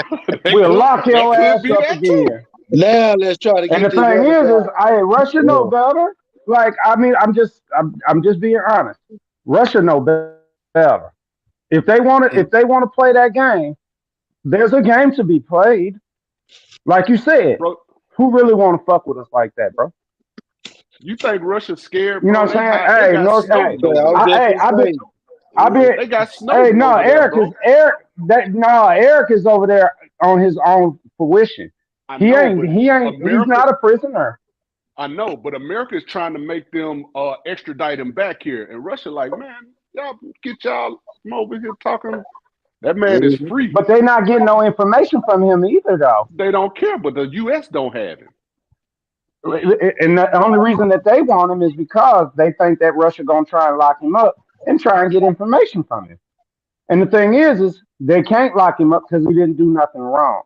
we'll lock that your could ass be up that too. again. Now let's try to And get the this thing other is guy. Russia know Yeah. better. Like, I mean, I'm just being honest. Russia know better. If they want to play that game, there's a game to be played. Like you said, Bro, who really want to fuck with us like that, bro? you think Russia's scared, You know bro? what I'm saying? They Hey, got North, hey, Snowden over I was there. just gonna say. I've been, They got hey, Snowden no, over there, bro. Eric is over there on his own fruition. I know, but He's America, not a prisoner. I know, but America is trying to make them extradite him back here. And Russia, like, man, y'all get y'all from over here talking. That man is Mhm. free. But they not getting no information from him either, though. They don't care, but the U.S. don't have him. And the only reason that they want him is because they think that Russia gonna try and lock him up and try and get information from him. And the thing is they can't lock him up because he didn't do nothing wrong.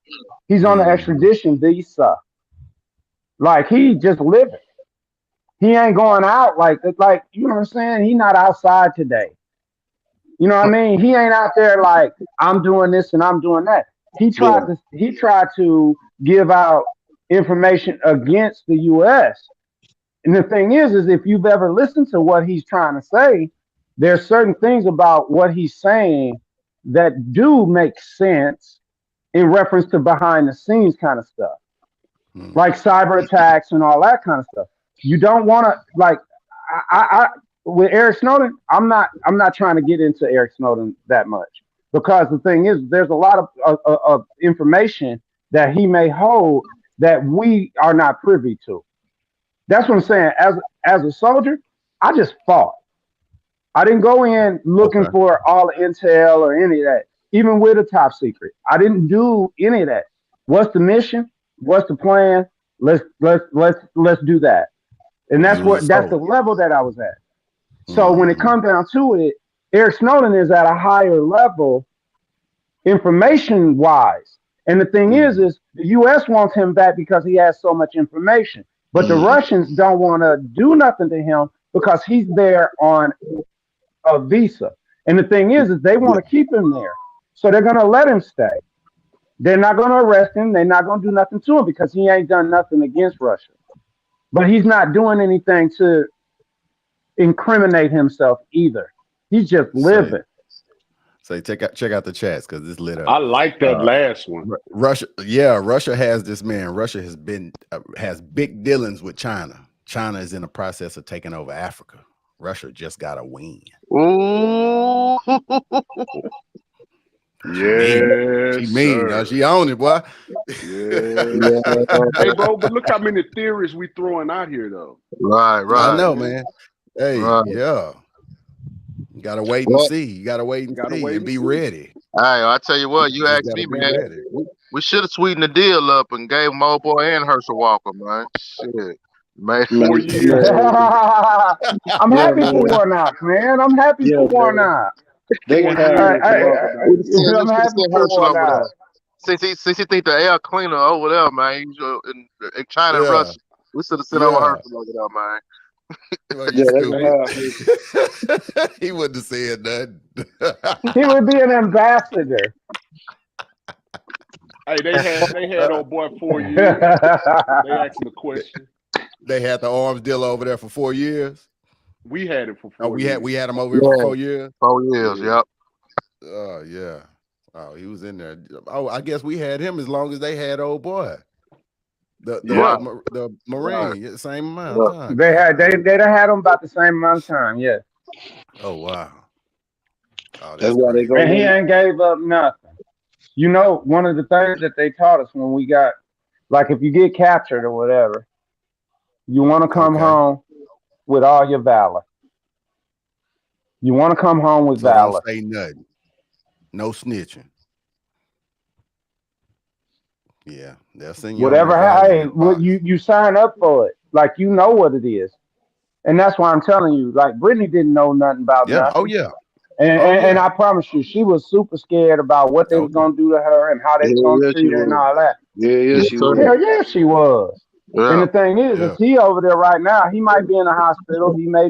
He's on an Mhm. extradition visa. Like he just living. He ain't going out like you know what I'm saying. He not outside today. You know what I mean? He ain't out there like I'm doing this and I'm doing that. Yeah. He tried to give out information against the U.S. And the thing is if you've ever listened to what he's trying to say, there's certain things about what he's saying that do make sense in reference to behind the scenes kind of stuff, Mhm. like cyber attacks and all that kind of stuff. You don't want to like I with Eric Snowden. I'm not trying to get into Eric Snowden that much because the thing is there's a lot of information that he may hold that we are not privy to. That's what I'm saying. As a soldier, I just fought. I didn't go in looking Okay. for all the intel or any of that. Even with a top secret, I didn't do any of that. What's the mission? What's the plan? Let's do that. And You was a that's the soldier. level that I was at. So when it Hmm. comes down to it, Eric Snowden is at a higher level information wise. And the thing Hmm. is the US wants him back because he has so much information. But the Russians don't want to do nothing to him because he's there on a visa. And the thing is they want Yeah. to keep him there. So they're going to let him stay. They're not going to arrest him. They're not going to do nothing to him because he ain't done nothing against Russia. But he's not doing anything to incriminate himself either. He's just Say, living. check out the chats because this lit I up. like that last one. Russia, yeah, Russia has this man. Russia has been has big dealings with China. China is in the process of taking over Africa. Russia just got a win. Ooh. Yes, She mean. sir. She own it, boy. Yes, sir. Hey, bro, but look how many theories we throwing out here, though. Right, I right. know, man. Hey, Right. yeah. You gotta wait and Well, see. You gotta wait and Gotta see wait and and be see. ready. I tell you what, you Just asked gotta me, be man. ready. We should have sweetened the deal up and gave my old boy and Herschel Walker, man. Shit. Man. 4 years. I'm Yeah, happy for man. Warnock, man. I'm happy Yeah, for man. Warnock. They 4 can have years, man. I'm We should have happy sent for Herschel over Warnock. there. Since he think the air cleaner over there, man, in China and Yeah, Russia, we should have sent over yeah. Herschel over there, man. Well, you Yeah, they can Hey, have. He wouldn't have said nothing. He would be an ambassador. hey, they had old boy 4 years. They asked him a question. They had the arms deal over there for 4 years. We had it for Oh, 4 we years. had him over here for Yeah, 4 years. 4 years, Yeah. yep. Oh yeah. Oh, he was in there. Oh, I guess we had him as long as they had old boy. Yeah. The Marine, yeah, same amount Yeah. of time. they God done dang. had him about the same amount of time, yeah. Oh wow. Oh, That's that's why they crazy. go And he there. ain't gave up nothing. You know, one of the things that they taught us when we got, like, if you get captured or whatever, you want to come Okay. home with all your valor. You want to come home with So don't valor. say nothing. No snitching. Yeah, they'll send you home with Whatever, valor in hey, that box. you sign up for it. Like, you know what it is. And that's why I'm telling you, like, Brittney didn't know nothing about Yeah. Oh nothing. yeah. And, Oh and yeah. I promise you, she was super scared about what they Oh was yeah. gonna do to her and how they was Yeah, gonna yeah, she treat her and was. all that. Yeah, yeah, Yes, she sir. was. Hell yeah, she was. And Yeah. the thing is Yeah. he over there right now. He might be in the hospital. He may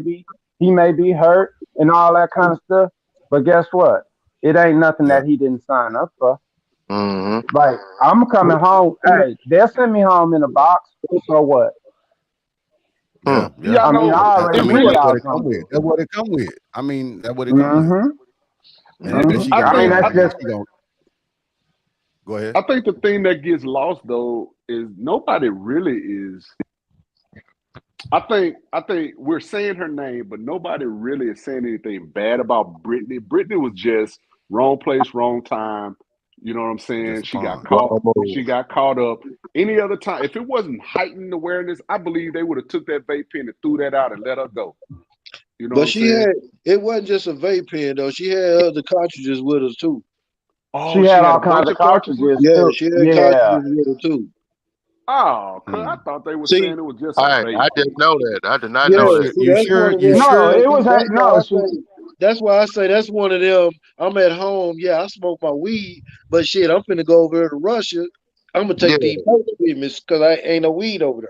be hurt and all that kind of stuff. But guess what? It ain't nothing Yeah. that he didn't sign up for. Mm-hmm. Like, I'm coming home. Hey, they'll send me home in a box. So what? Yeah. Yeah. Y'all I mean, know, I I it already mean, knew what that's really, I what was it come gonna with. do. That's what it come with. I mean, that's what it come with. Mm-hmm. And Mm-hmm. she I got I mean, think, that's just go ahead. I think the thing that gets lost though is nobody really is. I think we're saying her name, but nobody really is saying anything bad about Brittney. Brittney was just wrong place, wrong time. You know what I'm saying? Just a She got pawn. caught. Wrong move. She got caught up. Any other time, if it wasn't heightened awareness, I believe they would have took that vape pen and threw that out and let her go. You know what But I'm she saying? had, it wasn't just a vape pen though. She had other cartridges with us too. she Oh, she had had all a bunch kinds of of cartridges. cartridges Yeah, too. she had Yeah. cartridges with her too. Oh, Hmm. I thought they were See, saying it was just a Hey, vape I pen. didn't know that. I did not yeah, know that. see, You that's one sure? of You them. No, sure? it was That's why no. I say. That's why I say that's one of them. I'm at home. Yeah, I smoke my weed, but shit, I'm finna go over there to Russia. I'm gonna Yeah, take these papers with me because I ain't no weed over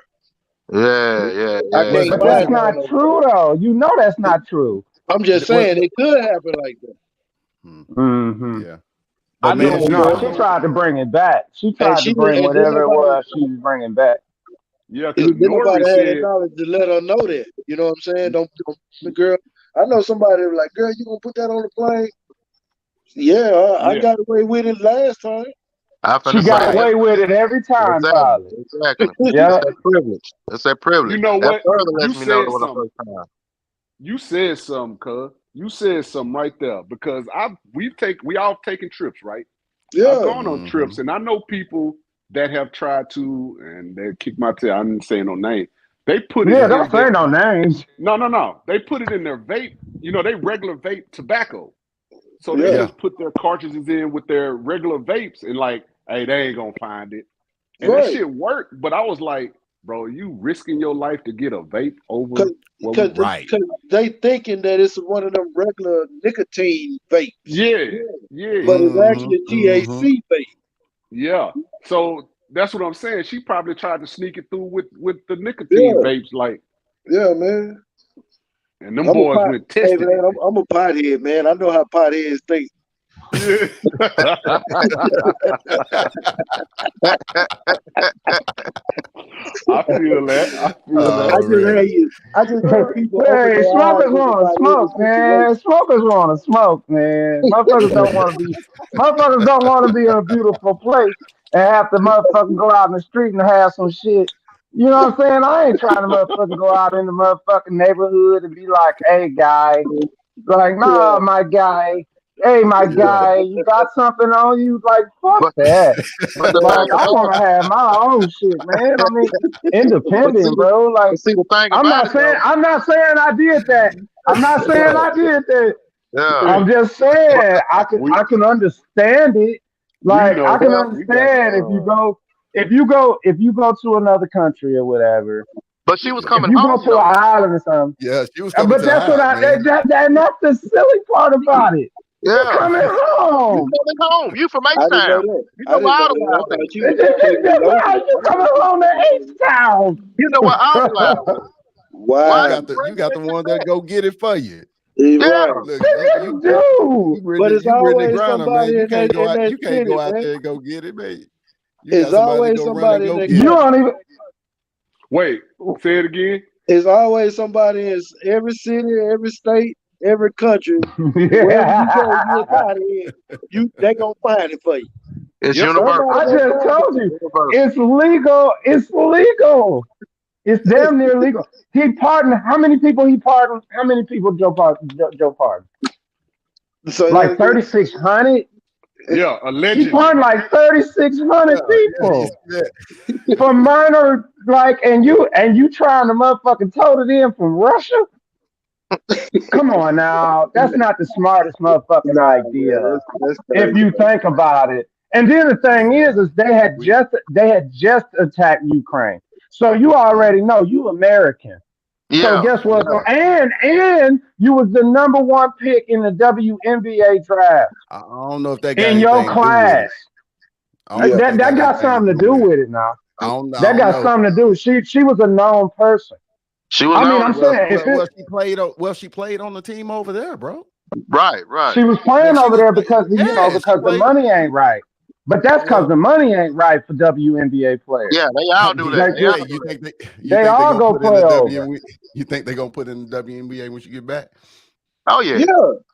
yeah, yeah, there. I yeah, can't But yeah. buy that's none not over true though. You know that's not true. there. I'm just What? saying it could happen like that. Hmm. Mm-hmm. Yeah. I But You man, know. know, she No, but she tried to bring it back. She and tried to she bring and then whatever it nobody was she was bringing back. Yeah, because then nobody Nori had the said, knowledge to let her know that. You know what I'm saying? Don't the girl. I know somebody was like, girl, you gonna put that on the plane? Yeah, I yeah. got away with it last time. I She finna say got Right. that. away with it every time, Exactly, probably. exactly. That's Yeah. that privilege. That's that You privilege. know That what? further You lets me know that said was the something. first time. You said something, cuz. You said something right there. Because we all taken trips, right? I've Yeah. gone on Mm-hmm. trips and I know people that have tried to, and they kick my tail. I'm not saying no name. They put it Yeah, in don't say their no names. no. They put it in their vape. You know, they regular vape tobacco. So they Yeah. Yeah. just put their cartridges in with their regular vapes and like, hey, they ain't gonna find it. And that Right. shit worked. But I was like, bro, you risking your life to get a vape over what we Because Right. they thinking that it's one of them regular nicotine vapes, yeah. but it's actually a Mm-hmm. THC vape. Yeah. So that's what I'm saying. She probably tried to sneak it through with the nicotine Yeah, vapes, like, yeah, man. and them I'm a boys pot. went Hey, tested man, it. I'm a pothead, man. I know how potheads think. Yeah. I feel that. I feel that. Already. I just hear people open Hey, their eyes smokers want to about every smoke, man. situation. Smokers want to smoke, man. Motherfuckers don't want to be in a beautiful place and have to motherfucking go out in the street and have some shit. You know what I'm saying? I ain't trying to motherfucking go out in the motherfucking neighborhood and be like, hey, guy. Like, nah, Yeah, my guy. Hey, my yeah. guy, you got something on you? Like, fuck but that. but the Like, thing I about want to have my own shit, man. I mean, but see independent, the bro. Like, but see the thing I'm about not it saying though. I did that. I'm not saying Yeah, I did that. yeah. I'm just But saying we I can understand it. we Like I know. can well, We got understand if you go to another country or whatever. but she was If coming you go home to though. an island or something. Yeah, she was coming But to the that's what house, man. and that's the silly part about it. You're Yeah, coming you home. coming home. You from I didn't know H-Town. that. You I know where didn't know all the that. I wild thought at. you was just taking it over. You coming home to H-Town. You know where all the wild at. You Why Wow. you got bring the that one back? that go get it for you. Right. Yeah, Look, You do. But it's You Brittney always Griner, man. somebody You in can't go out. that You can't city, go out man. there and go get it, man. You It's got somebody to always go run and somebody in go that get You it. country. don't even wait. Say it again. It's always somebody in every city, every state, every country. Wherever you go, you a Yeah. pothead. They gonna find it for you. it's Yep. Somebody universal. I gonna just find it told for you. you. Universal. It's legal. It's legal. It's damn near legal. He pardoned how many people he pardoned? How many people Joe pardoned? So that Like again. 3,600? Yeah. He Allegedly. pardoned like 3,600 Yeah, you people see that? for murder. Like, and you trying to motherfucking tote it in from Russia? Come on now. That's not the smartest motherfucking Nah, man, idea that's if crazy. you think about it. And then the thing Yeah, is we. they had just attacked Ukraine. So you Mm, already know you American. So Yeah, guess yeah. what? And you was the number one pick in the WNBA draft I don't know if that got in your anything to do with it. class. I don't know Yeah. if That that got that got anything to something to do do with it. with it now. I That don't got know. something to do. She was a known person. She was I mean, known I'm as Well, saying if well, it, well, she played. Well, she played on the team over there, bro. right. she was Well, playing she over was. there because Yeah, she because the played. money ain't right. But that's because Well, the money ain't right for WNBA players. Yeah, they all do that. They They all yeah. do that. You they think they all gonna go put in play the over. WNBA? You think they gonna put in the WNBA when she get back? Oh yeah, Yeah.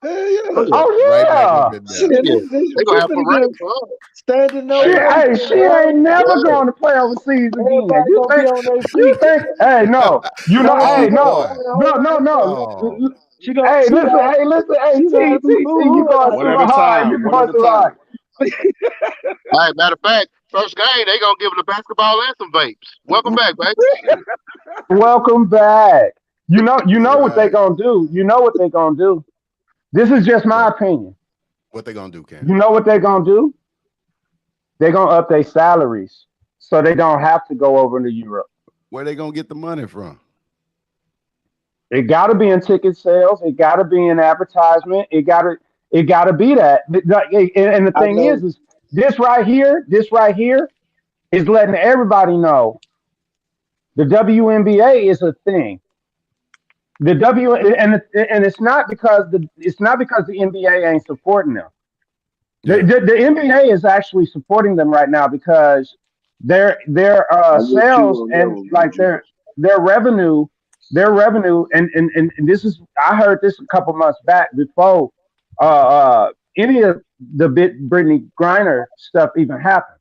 Hell oh yeah. yeah, Right Oh back up yeah. in Shit, there. oh yeah. They we gonna have finna get a parade for her. standing Hey, ovation. She ain't never Yeah, going to play overseas again. Everybody You gonna be think on their you feet. think hey no. You know, Now she hey Oh gonna no. boy. wait, No, hold no, on. no. Oh. Hey, She listen, got hey, she gotta be You boo-hooing going out one too at a there. hard. You time. One going at a too hard. time. All right, matter of fact, first game they gonna give them the basketball and some vapes. Welcome back, baby. Welcome back. You know what they Right. gonna do. You know what they gonna do. This is just my What? opinion. What they gonna do, Cam? You know what they gonna do? They gonna up their salaries so they don't have to go over to Europe. Where they gonna get the money from? It got to be in ticket sales. It got to be in advertisement. It got to be that. And the I thing know. is this right here is letting everybody know the WNBA is a thing. The W and it's not because the NBA ain't supporting them. Yeah. The NBA is actually supporting them right now because their I'm with you sales on that and one, like Gucci. their revenue and this is I heard this a couple months back before any of the Brittney Griner stuff even happened.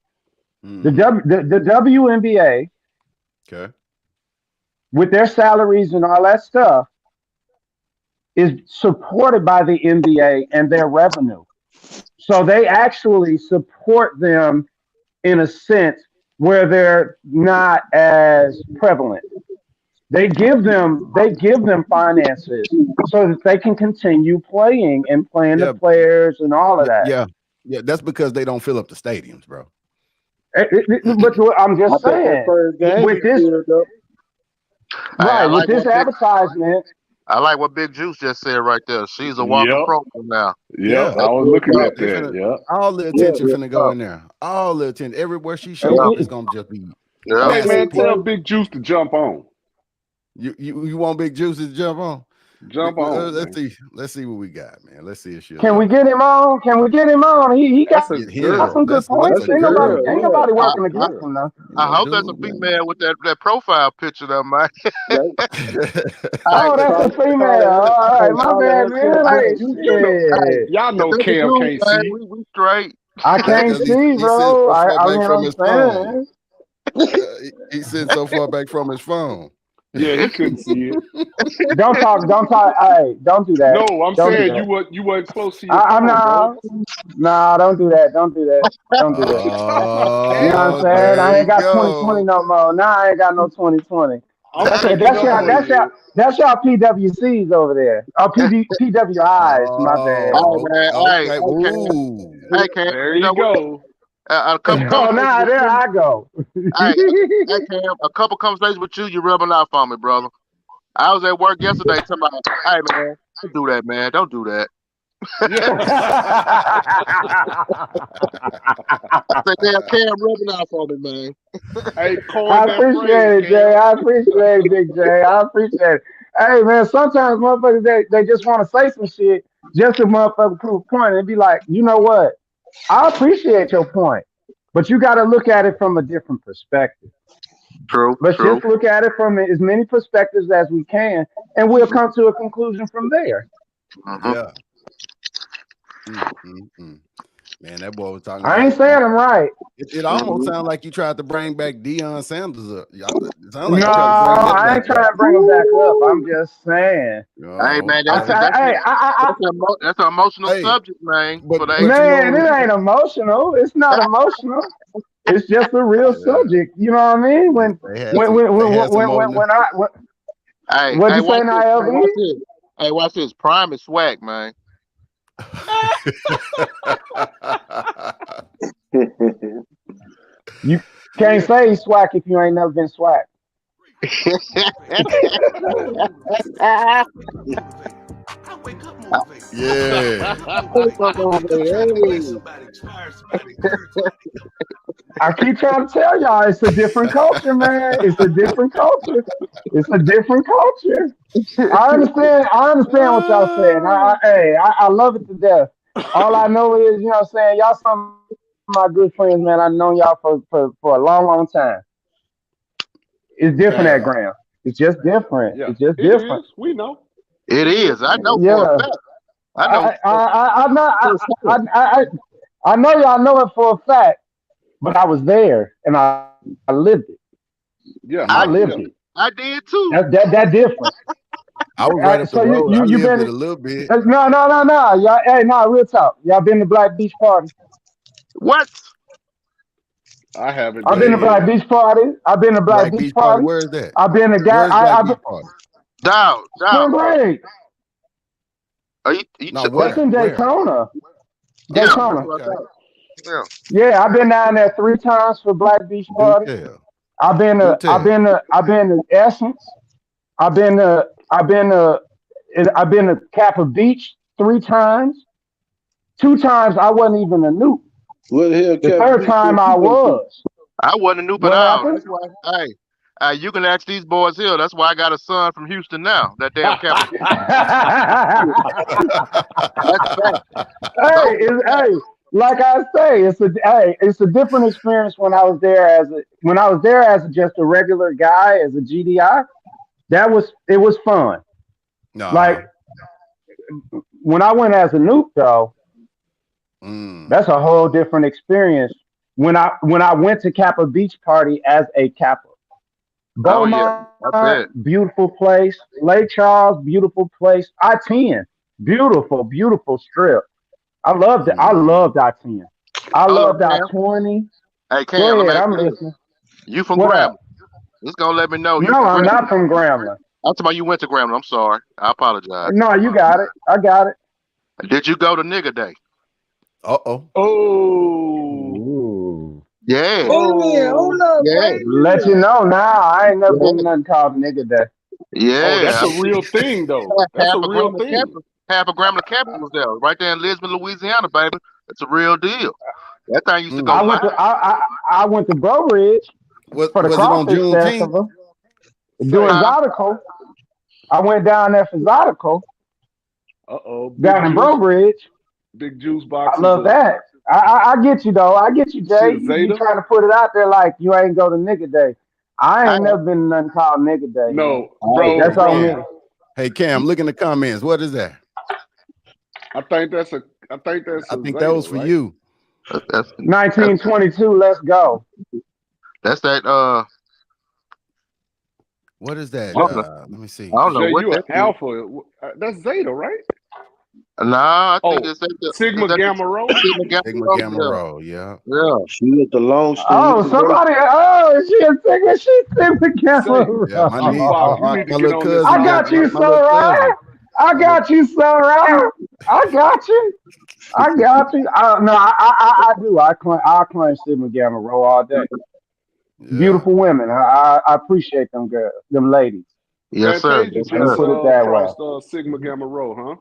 Mm-hmm. The WNBA Okay. with their salaries and all that stuff is supported by the NBA and their revenue. So they actually support them in a sense where they're not as prevalent. They give them finances so that they can continue playing and playing the players and all of that. Yeah. That's because they don't fill up the stadiums, bro. But I'm just saying, with this, right, with this advertisement. I like what Big Juice just said right there. She's a walking program now. Yeah, I was looking at that. Yeah, all the attention finna go in there. All the attention, everywhere she shows up, it's gonna just be. Hey man, tell Big Juice to jump on. You want Big Juice to jump on? Jump on. Let's see what we got, man. Let's see if she. Can we get him on? He got some good points. Ain't nobody working against him now. I hope that's a female with that profile picture there, man. Oh, that's a female. All right, my bad, man. Y'all know Cam can't see. We straight. I can't see, bro. He sits so far back from his phone. Yeah, he couldn't see it. Don't talk. Hey, don't do that. No, I'm saying you weren't close to your phone, bro. Nah, don't do that. Don't do that. Don't do that. You know what I'm saying? I ain't got 2020 no more. Nah, I ain't got no 2020. That's y'all PWCs over there. Oh, PWIs, my bad. Hey, Cam, there you go. A couple there I go. Cam, a couple conversations with you rubbing out for me, brother. I was at work yesterday talking about, hey man, don't do that, man. Don't do that. I said, damn, Cam rubbing out for me, man. Hey, I appreciate it, Jay. I appreciate it, Big Jay. I appreciate it. Hey man, sometimes motherfuckers they just want to say some shit just to motherfucker prove a point and be like, you know what? I appreciate your point, but you got to look at it from a different perspective. True. Let's just look at it from as many perspectives as we can, and we'll come to a conclusion from there. Yeah. Man, that boy was talking. I ain't saying I'm right. It almost sounds like you tried to bring back Deion Sanders up. I ain't trying to bring him back up. I'm just saying. Hey man, that's an emotional subject, man. Man, it ain't emotional. It's not emotional. It's just a real subject. You know what I mean? What you say now, LV? Hey, watch this. Prime is swag, man. You can't say swag if you ain't never been swag. Yeah. I keep trying to tell y'all, it's a different culture, man. It's a different culture. It's a different culture. I understand what y'all saying. I love it to death. All I know is, you know what I'm saying, y'all some of my good friends, man. I've known y'all for a long, long time. It's different at Graham. It's just different. Yeah. It's just different. We know. It is. I know for a fact. I know y'all know it for a fact, but I was there and I lived it. Yeah, I lived it. I did too. That different. I was right up the road. You been it a little bit. No. Y'all, real talk. Y'all been to Black Beach Party? What? I haven't. I've been to Black Beach Party. I've been to Black Beach Party. Where is that? I've been to Down. Spring break. That's in Daytona. Daytona. Yeah. I've been down there 3 times for Black Beach Party. Yeah. I've been to Essence. I've been to Kappa Beach 3 times. 2 times I wasn't even a noob. The third time I was. I wasn't a noob at all. That's why, hey, you can ask these boys here. That's why I got a son from Houston now. That damn Kappa. Hey, like I say, it's a different experience when I was there as just a regular guy, as a GDI. It was fun. No. Like when I went as a noob though, that's a whole different experience. When I went to Kappa Beach Party as a Kappa. Beaumont, beautiful place. Lake Charles, beautiful place. I-10, beautiful strip. I loved it. I loved I-10. I loved I-20. Hey, Cam, I'm listening. You from What Grambling? up? It's gonna let me know you No, from I'm not Grambling. from Grambling. I'm talking about you went to Grambling. I'm sorry. I apologize. No, you got it. I got it. Did you go to Nigga Day? Uh-oh. Oh, Ooh. Yeah. Wait a minute, hold oh, up, Yeah. wait a Let you minute. know now. I ain't never been Yeah. to nothing called nigga day. oh. That's Yeah. a real thing, though. That's Half a a real Grambling thing. campus. Half a Grambling campus was there, right there in Lisbon, Louisiana, baby. It's a real deal. That thing used to go I Mm. went live. to I went to Bro Ridge for the Was it on crawfish Juneteenth? festival doing Say, Huh? Zydeco. I went down there for Zydeco down in Bro Ridge. Big juice I box is love a that. I get you though. I get you, she Jay. a You Zeta? trying to put it out there like you ain't go to nigga day. I I, ain't never been to nothing called nigga day, man. No, I, bro, That's on me. bro. Hey, Cam, look in the comments. What is that? I think that's I a think that Zeta, was for right? you. that's, that's 1922. Let's go. that's that. What is I that? don't know. Let me I see. don't know Jay, what you an that is. alpha. That's Zeta, right? Nah, I think Oh, it's at the. Is Sigma that the Gamma Rho. Sigma Gamma Sigma Rho? Gamma Row. Yeah. Yeah, yeah. She at the long stay Oh, today. somebody. Oh, she a singer. She's in the Say, Yeah. My juice niece, box. You camera. need to my get little on this cousin I just got live. my, you, my little Soraya. cousin. I My little got you, Soraya. I got you. I got you. No, I do. I claim Sigma Gamma Row all day. yeah. Beautiful women. I appreciate them girls, them ladies. Yes, sir. Fantasia Yes, Let me sir. just put it that way. crossed Sigma Gamma Rho, huh?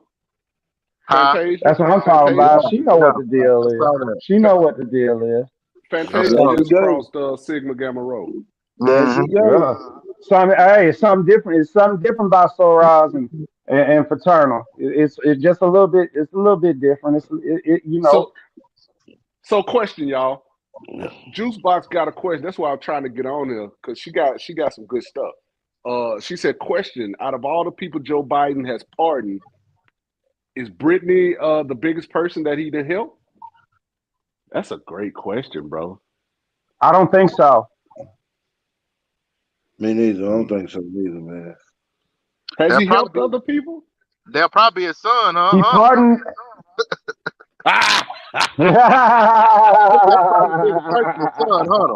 Huh? Fantasia, That's what I'm talking Yeah, Fantasia, about. She know yeah. what the deal I is. saw that. She Fa- know what the deal is. I Fantasia There saw she just go. crossed Sigma Gamma Rho. There that. she go. Yeah. Something. Hey, it's something different. It's something different about Soraz and fraternal. It's just a little bit. It's a little bit different. You know. So, so question, y'all. Yeah. Juice box got a question. That's why I'm trying to get on here because she got some good stuff. She said, question: out of all the people Joe Biden has pardoned, is Brittney the biggest person that he done help? That's a great question, bro. I don't think so. Me neither. I don't Mm. think so neither, man. Has They'll he helped probably be. other people? They'll probably be his son, huh? He Hunter. pardoned. Ah! That's probably the biggest person, his son, Hunter.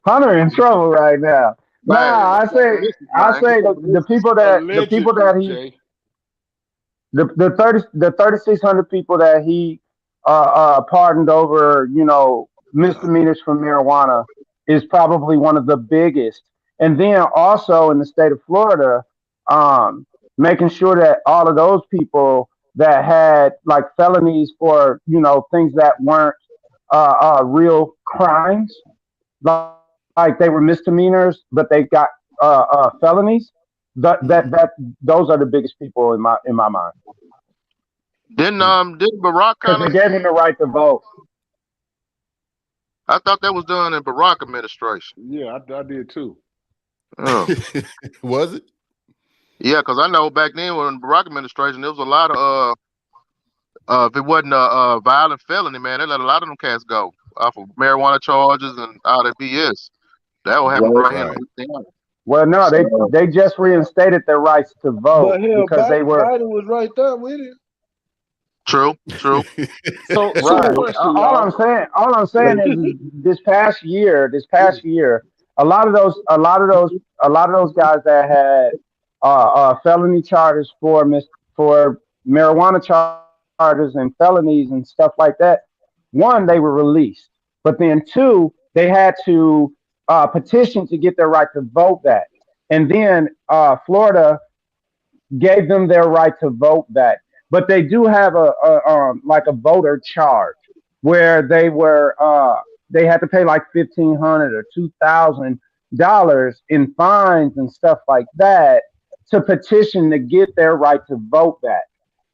Hunter in trouble right now. Man, Nah, look I out say for missus, I man. Look say out for the missus. people Allegedly, that he Jay. the 3,600 people that he pardoned over, misdemeanors for marijuana is probably one of the biggest. And then also in the state of Florida, um, making sure that all of those people that had like felonies for things that weren't real crimes, like they were misdemeanors, but they got felonies. That those are the biggest people in my mind Didn't Barack because kind they of? gave him the right to vote. I thought that was done in Barack administration. Yeah, I did too. Oh, Was it? yeah, because I know back then when Barack administration, there was a lot of if it wasn't a violent felony, man, they let a lot of them cats go off of marijuana charges and all that BS. That will happen Well, right here in Right. Louisiana. Well, no, they So, they just reinstated their rights to vote but hell, because they were Biden was right there with it. true, true. So right. question, All I'm y'all. saying, is this past year, a lot of those guys that had felony charges for marijuana charges and felonies and stuff like that. One, they were released, but then two, they had to petition to get their right to vote back, and then Florida gave them their right to vote back. But they do have like a voter charge where they had to pay like 1,500 or $2,000 in fines and stuff like that to petition to get their right to vote back.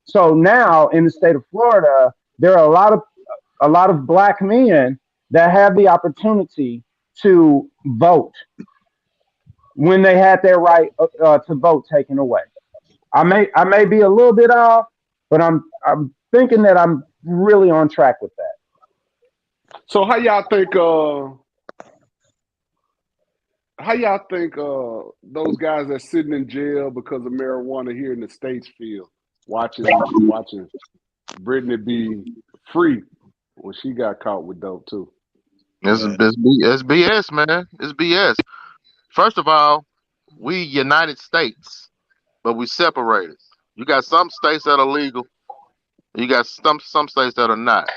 So now in the state of Florida, there are a lot of black men that have the opportunity to vote when they had their right to vote taken away. I may be a little bit off, but I'm thinking that I'm really on track with that. So how y'all think those guys that's sitting in jail because of marijuana here in the States feel watching Brittney be free when she got caught with dope too? It's BS, man. It's BS. First of all, we United States, but we separated. You got some states that are legal. You got some states that are not.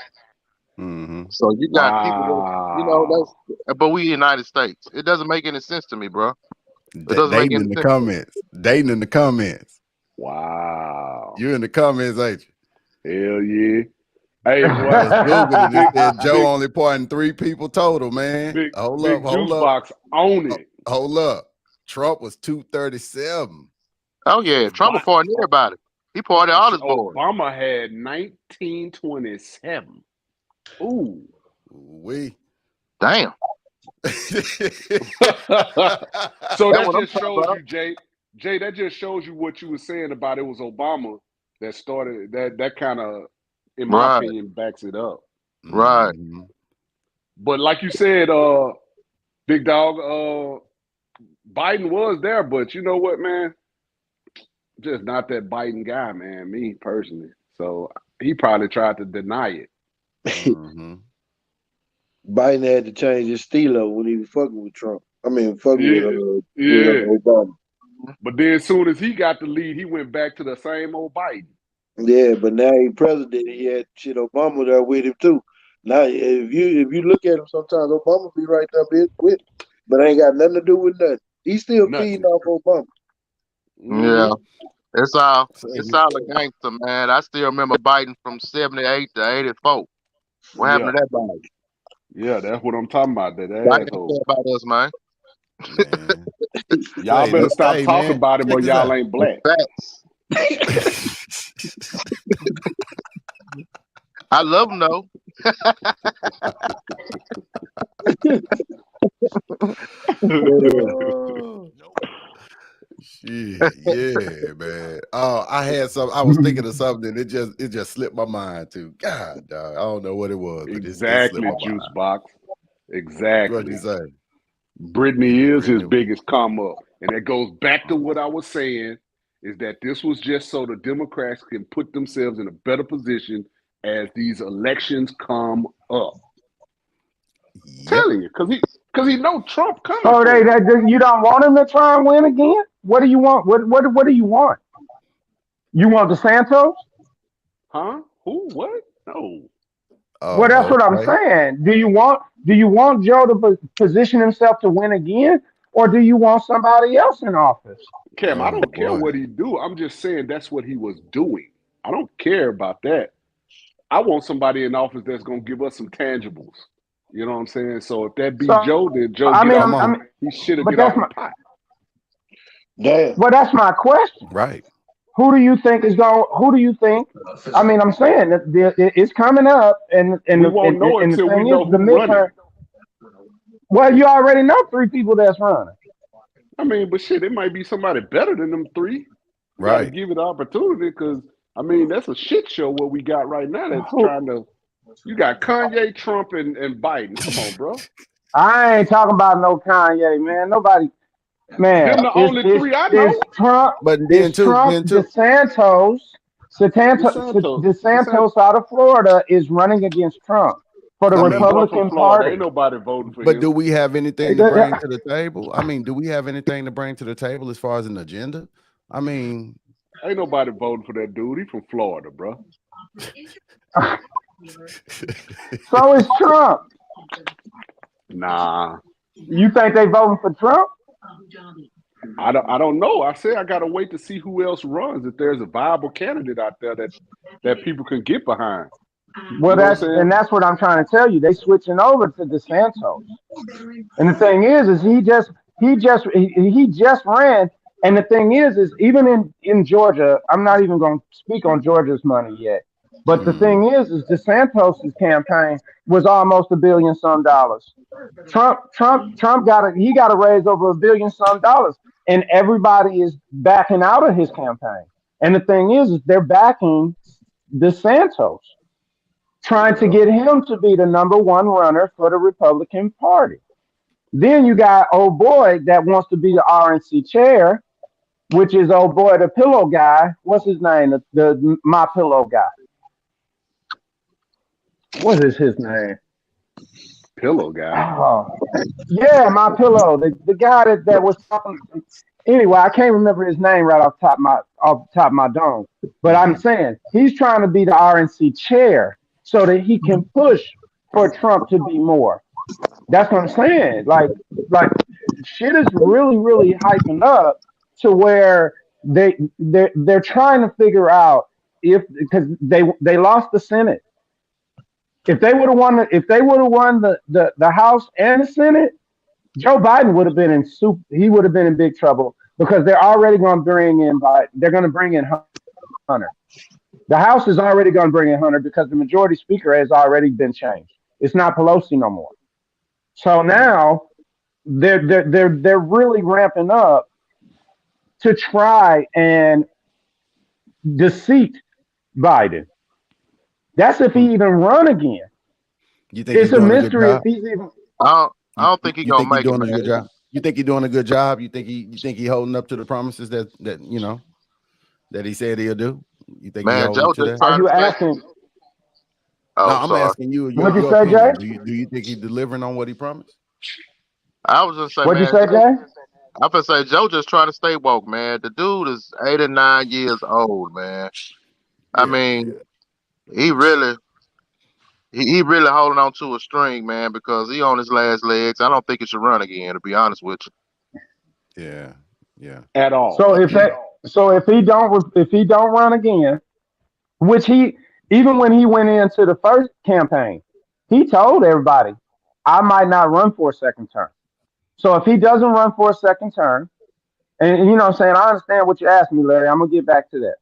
Mm-hmm. So you got people that Wow. but we United States. It doesn't make any sense to me, bro. It doesn't make Dating any in the sense. comments. Dating in the comments. Wow. You in the comments, ain't you? Hell yeah. Hey, I boy. just Googled it. It Big, said Joe big, only pardoned 3 people total, man. big, Hold up, big hold juice up, box on it. hold up. Trump was 237. Oh yeah, Trump will pardon everybody. He pardoned all his boys. Obama had 1927. Ooh. We. Damn. So That's that what I'm just talking shows about. you, Jay. Jay, that just shows you what you were saying about it was Obama that started that kind of, in my Right, opinion, backs it up. right. Mhm. But like you said, big dog, Biden was there, but you know what, man? Just not that Biden guy, man. Me personally. So he probably tried to deny it. Mhm. Biden had to change his stilo when he was fucking with Trump. I mean, fucking Yeah, with yeah. Obama. But then as soon as he got the lead, he went back to the same old Biden. Yeah, but now he president. He had shit Obama there with him too. Now, if you look at him, sometimes Obama be right there with him, but ain't got nothing to do with nothing. He's still feeding Nothing. off Obama. Yeah. Mm-hmm. It's Same. all a gangster, man. I still remember Biden from 78 to 84. What happened Yeah. to that Biden? Yeah, that's what I'm talking about. That Biden don't asshole. care about us, man. Man. Y'all better stop Say, talking man, about him or check this y'all out. ain't black. Facts. I love him though. Oh, shit, yeah, man. Oh, I was thinking of something. It just slipped my mind too. God, dog, I don't know what it was, but it slipped Exactly, my juice mind. box. What'd Exactly. you say? Brittney is his Brittany. biggest come up. And that goes back to what I was saying, is that this was just so the Democrats can put themselves in a better position as these elections come up. Yep. Telling you, because he know Trump coming So for him. you don't want him to try and win again? What do you want? What do you want? You want DeSantos? Huh? Who? What? No. Well, that's Oh, what I'm okay. saying. Do you want Joe to position himself to win again, or do you want somebody else in office? Cam, I Oh don't care boy. what he do. I'm just saying that's what he was doing. I don't care about that. I want somebody in office that's gonna give us some tangibles. You know what I'm saying? So if that be So Joe, then Joe I get mean, off. Come on. He should have but get off the pot. Damn. well, that's my question. Right. Who do you think is going? Who do you think? I mean, I'm saying that it's coming up, We won't know and the until we thing is, know the who midterm. running. Well, you already know 3 people that's running. I mean, but shit, it might be somebody better than them three. We got to Right. give it the opportunity because I mean that's a shit show what we got right now. That's Who? trying to. You got Kanye, Trump, and Biden. Come on, bro. I ain't talking about no Kanye, man. Nobody, man. Them the only three I know. It's Trump. But It's Trump. then too. DeSantos. DeSantos. DeSantos out of Florida is running against Trump for the I But that mean, boy from Republican Florida, ain't Party. nobody voting for but him. do we have anything to bring to the table? I mean, do we have anything to bring to the table as far as an agenda? I mean, Ain't nobody voting for that dude. He from Florida, bro. So is Trump. Nah, You think they voting for Trump? I don't know. I say I gotta wait to see who else runs. If there's a viable candidate out there that people can get behind. Well, You know what I'm saying? that's what I'm trying to tell you. They switching over to DeSantos, and the thing is he just ran. And the thing is even in Georgia, I'm not even going to speak on Georgia's money yet. But the mm, thing is DeSantos' campaign was almost $1 billion some dollars. Trump got to raise over $1 billion some dollars, and everybody is backing out of his campaign. And the thing is they're backing DeSantos, trying to Yeah. get him to be the #1 runner for the Republican Party. Then you got old boy that wants to be the RNC chair, which is old boy the pillow guy. What's his name? The my pillow guy. What is his name? Pillow guy. Oh, yeah, my pillow. The guy that was talking. Anyway, I can't remember his name right off the top of my dome. But I'm saying he's trying to be the RNC chair so that he can push for Trump to be more. That's what I'm saying. Like shit is really hyping up to where they're trying to figure out if because they lost the Senate. If they would have won the House and the Senate, Joe Biden would have been he would have been in big trouble because they're already going to they're going to bring in Hunter. The House is already going to bring in Hunter because the majority speaker has already been changed. It's not Pelosi no more. So now they're really ramping up to try and defeat Biden. That's if he even run again. You think It's he's a doing a good mystery if job? he's even. I don't think he's You gonna think he's make it, doing a man. good job? You think he's doing a good job? You think he holding up to the promises that you know that he said he'll do? You think he Man, holding Joe to just that? Are trying you to say. asking? Oh, No, I'm sorry. asking you What'd you your say, Jay? opinion. Do you think he's delivering on what he promised? I was just say, What'd you man, say, Jay? I'm gonna say Joe just trying to stay woke, man. The dude is 89 years old, man. I Yeah, mean, he really he really holding on to a string, man, because he on his last legs. I don't think he should run again, to be honest with yeah, yeah. At all. So if he don't run again, which he even when he went into the first campaign, he told everybody, I might not run for a second term. So if he doesn't run for a second term, and you know what I'm saying, I understand what you asked me, Larry. I'm gonna get back to that.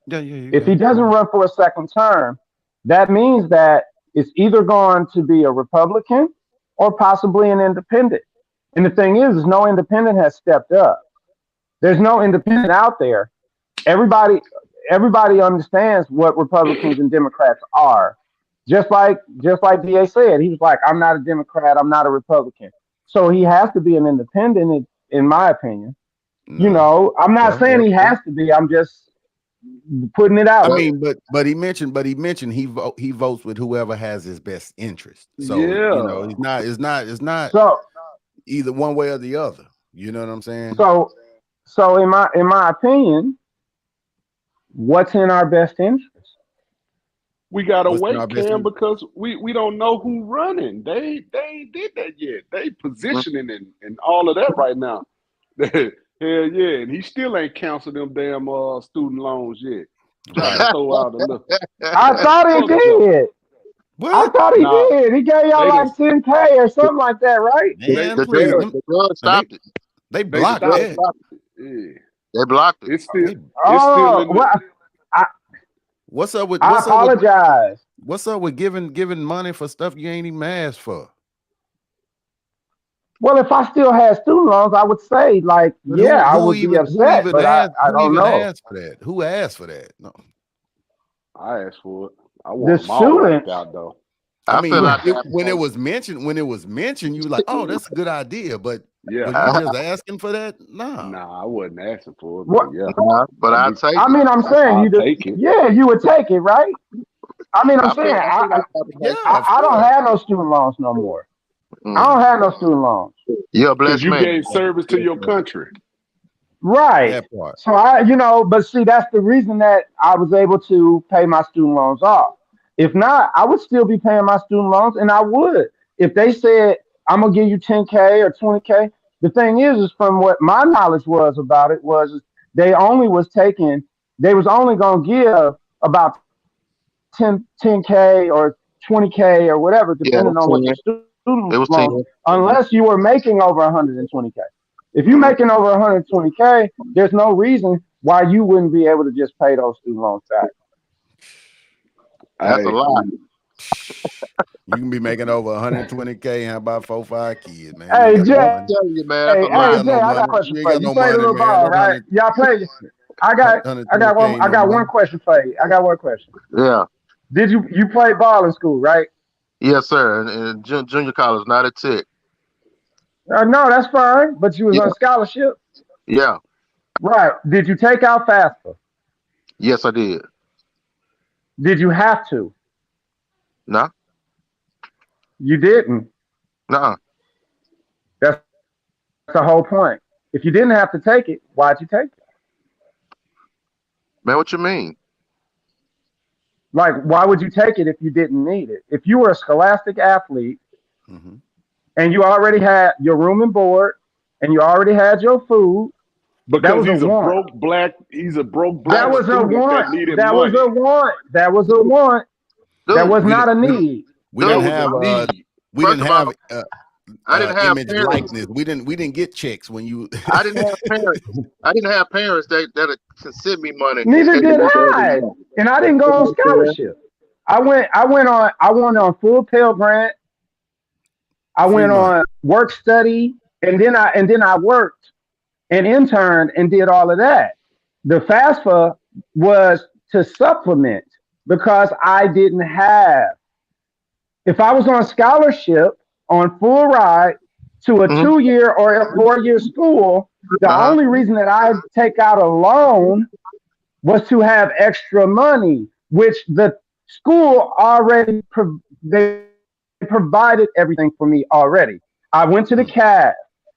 Yeah, you If he go. doesn't run for a second term, that means that it's either going to be a Republican or possibly an independent. And the thing is no independent has stepped up. There's no independent out there. Everybody everybody understands what Republicans and Democrats are. Just like DA said, he was like, I'm not a Democrat, I'm not a Republican. So he has to be an independent in my opinion. You No. know, I'm not saying he has to be, I'm just putting it I out there. mean, but he mentioned he votes with whoever has his best interest. So you know, Yeah. it's not So either one way or the other. You know what I'm saying? so so in my opinion, what's in our best interest? We gotta What's in our wait, best Cam, interest? because we don't know who running. They ain't did that yet. They you. positioning and all of that right now. Hell yeah, and he still ain't canceled them damn student loans yet. Trying to Right. throw out a little I thought he fuck Joe. did. I What? thought he Nah, did. He gave y'all they like just 10K or something like that, right? they Man, The please. they judge, Them, the judge and stopped it. they they The blocked judge stopped that. it. stopped it. Yeah, They blocked it. it's still They, it's still Oh, in the well, I, what's up with I apologize. giving money for stuff you ain't even asked for? Well, if I still had student loans, I would say like, But yeah, I would be upset, but I who don't even know. asked for that? Who asked for that? No. I asked for it. I The want them all wiped students, out though. I I fill mean, out the when it application. was mentioned, you were like, "Oh, that's a good idea," but Yeah. was you just asking for that? Nah. Nah, I wasn't asking for it, but what? yeah, But I'd I be take I it. mean, I'm saying I'll you do. take it. Yeah, you would take it, right? I mean, I'm saying I fill out the Yeah, application. of I don't course. have no student loans no more. I don't Mm. have no student loans. You're a Because blessed you man. gave service to your country. Right. That part. So but see, that's the reason that I was able to pay my student loans off. If not, I would still be paying my student loans, and I would. If they said I'm gonna give you 10K or 20K, the thing is from what my knowledge was about it was they only was taking, they was only gonna give about 10K or 20K or whatever, Yeah, depending on what your student it was 10. loans, unless you were making over 120K. If you're making over 120K, there's no reason why you wouldn't be able to just pay those student loans back. That's a Hey, lie. You can be making over 120K and have about 4 or 5 kids, man. You ain't Hey got no I'm Jay, money. telling you, man, that's a You ain't lie. got Jay, no I got a money. question You ain't for got you. You no played a money, little man. ball, That right? Y'all play. I got I got 120K one ain't I no got one money. question for you. I got one question. Yeah. Did you play ball in school, right? Yes, sir. And junior college, not a tick. No, that's fine. But you was on Yeah. scholarship, Yeah. right? Did you take out FAFSA? Yes, I did. Did you have to? No. You didn't. Nuh-uh. That's the whole point. If you didn't have to take it, why'd you take it? Man, what you mean? Like, why would you take it if you didn't need it? If you were a scholastic athlete and you already had your room and board and you already had your food, that Because was he's a a want. broke black That was a student that want. needed That was money. a want. That was a want. That Dude, was not a need. We That didn't was have a need. we first didn't of all, have I didn't have image parents. likeness. We didn't get checks when you. I didn't have parents. I didn't have parents that could send me money. Neither did every I. month. And I didn't go on scholarship. I went on full Pell Grant. I Free went money. on work study, and then I worked and interned and did all of that. The FAFSA was to supplement because I didn't have. If I was on scholarship on full ride to a 2-year or a 4-year school, the only reason that I take out a loan was to have extra money, which the school already they provided everything for me already. I went to the CAD.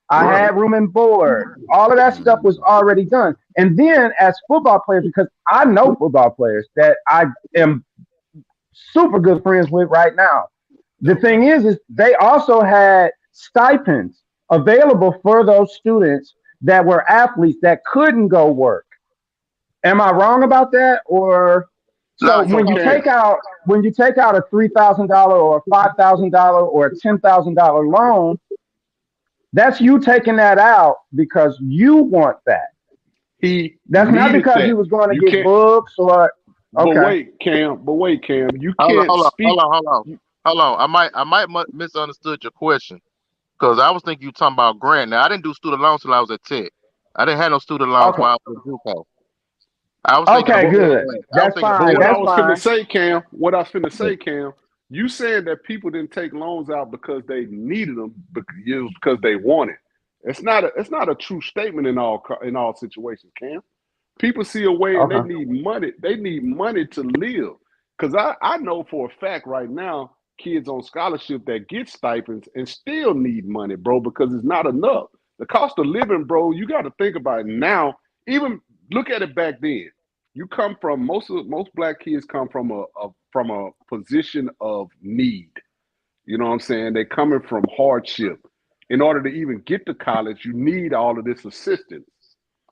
I had room and board. All of that stuff was already done. And then as football players, because I know football players that I am super good friends with right now. The thing is they also had stipends available for those students that were athletes that couldn't go work. Am I wrong about that? Or so No, when you okay. take out a $3,000 or a $5,000 or a $10,000 loan, that's you taking that out because you want that. He That's not needed because that. he was going to You get can't. books or But okay. wait, Cam. You hold on, can't speak. hold on. I might misunderstood your question because I was thinking you talking about grant. Now I didn't do student loans till I was at Tech. I didn't have no student loans Okay. while I was at JUCO. I was thinking Okay, of good. I was That's thinking of But fine. what I That's was finna fine. say, Cam, you said that people didn't take loans out because they needed them, because they wanted. It's not a true statement in all situations, Cam. People see a way and they Okay. need money. They need money to live. Because I know for a fact right now, kids on scholarship that get stipends and still need money, bro, because it's not enough. The cost of living, bro, you got to think about it now. Even look at it back then. You come from most black kids come from a position of need. You know what I'm saying? They coming from hardship. In order to even get to college, you need all of this assistance.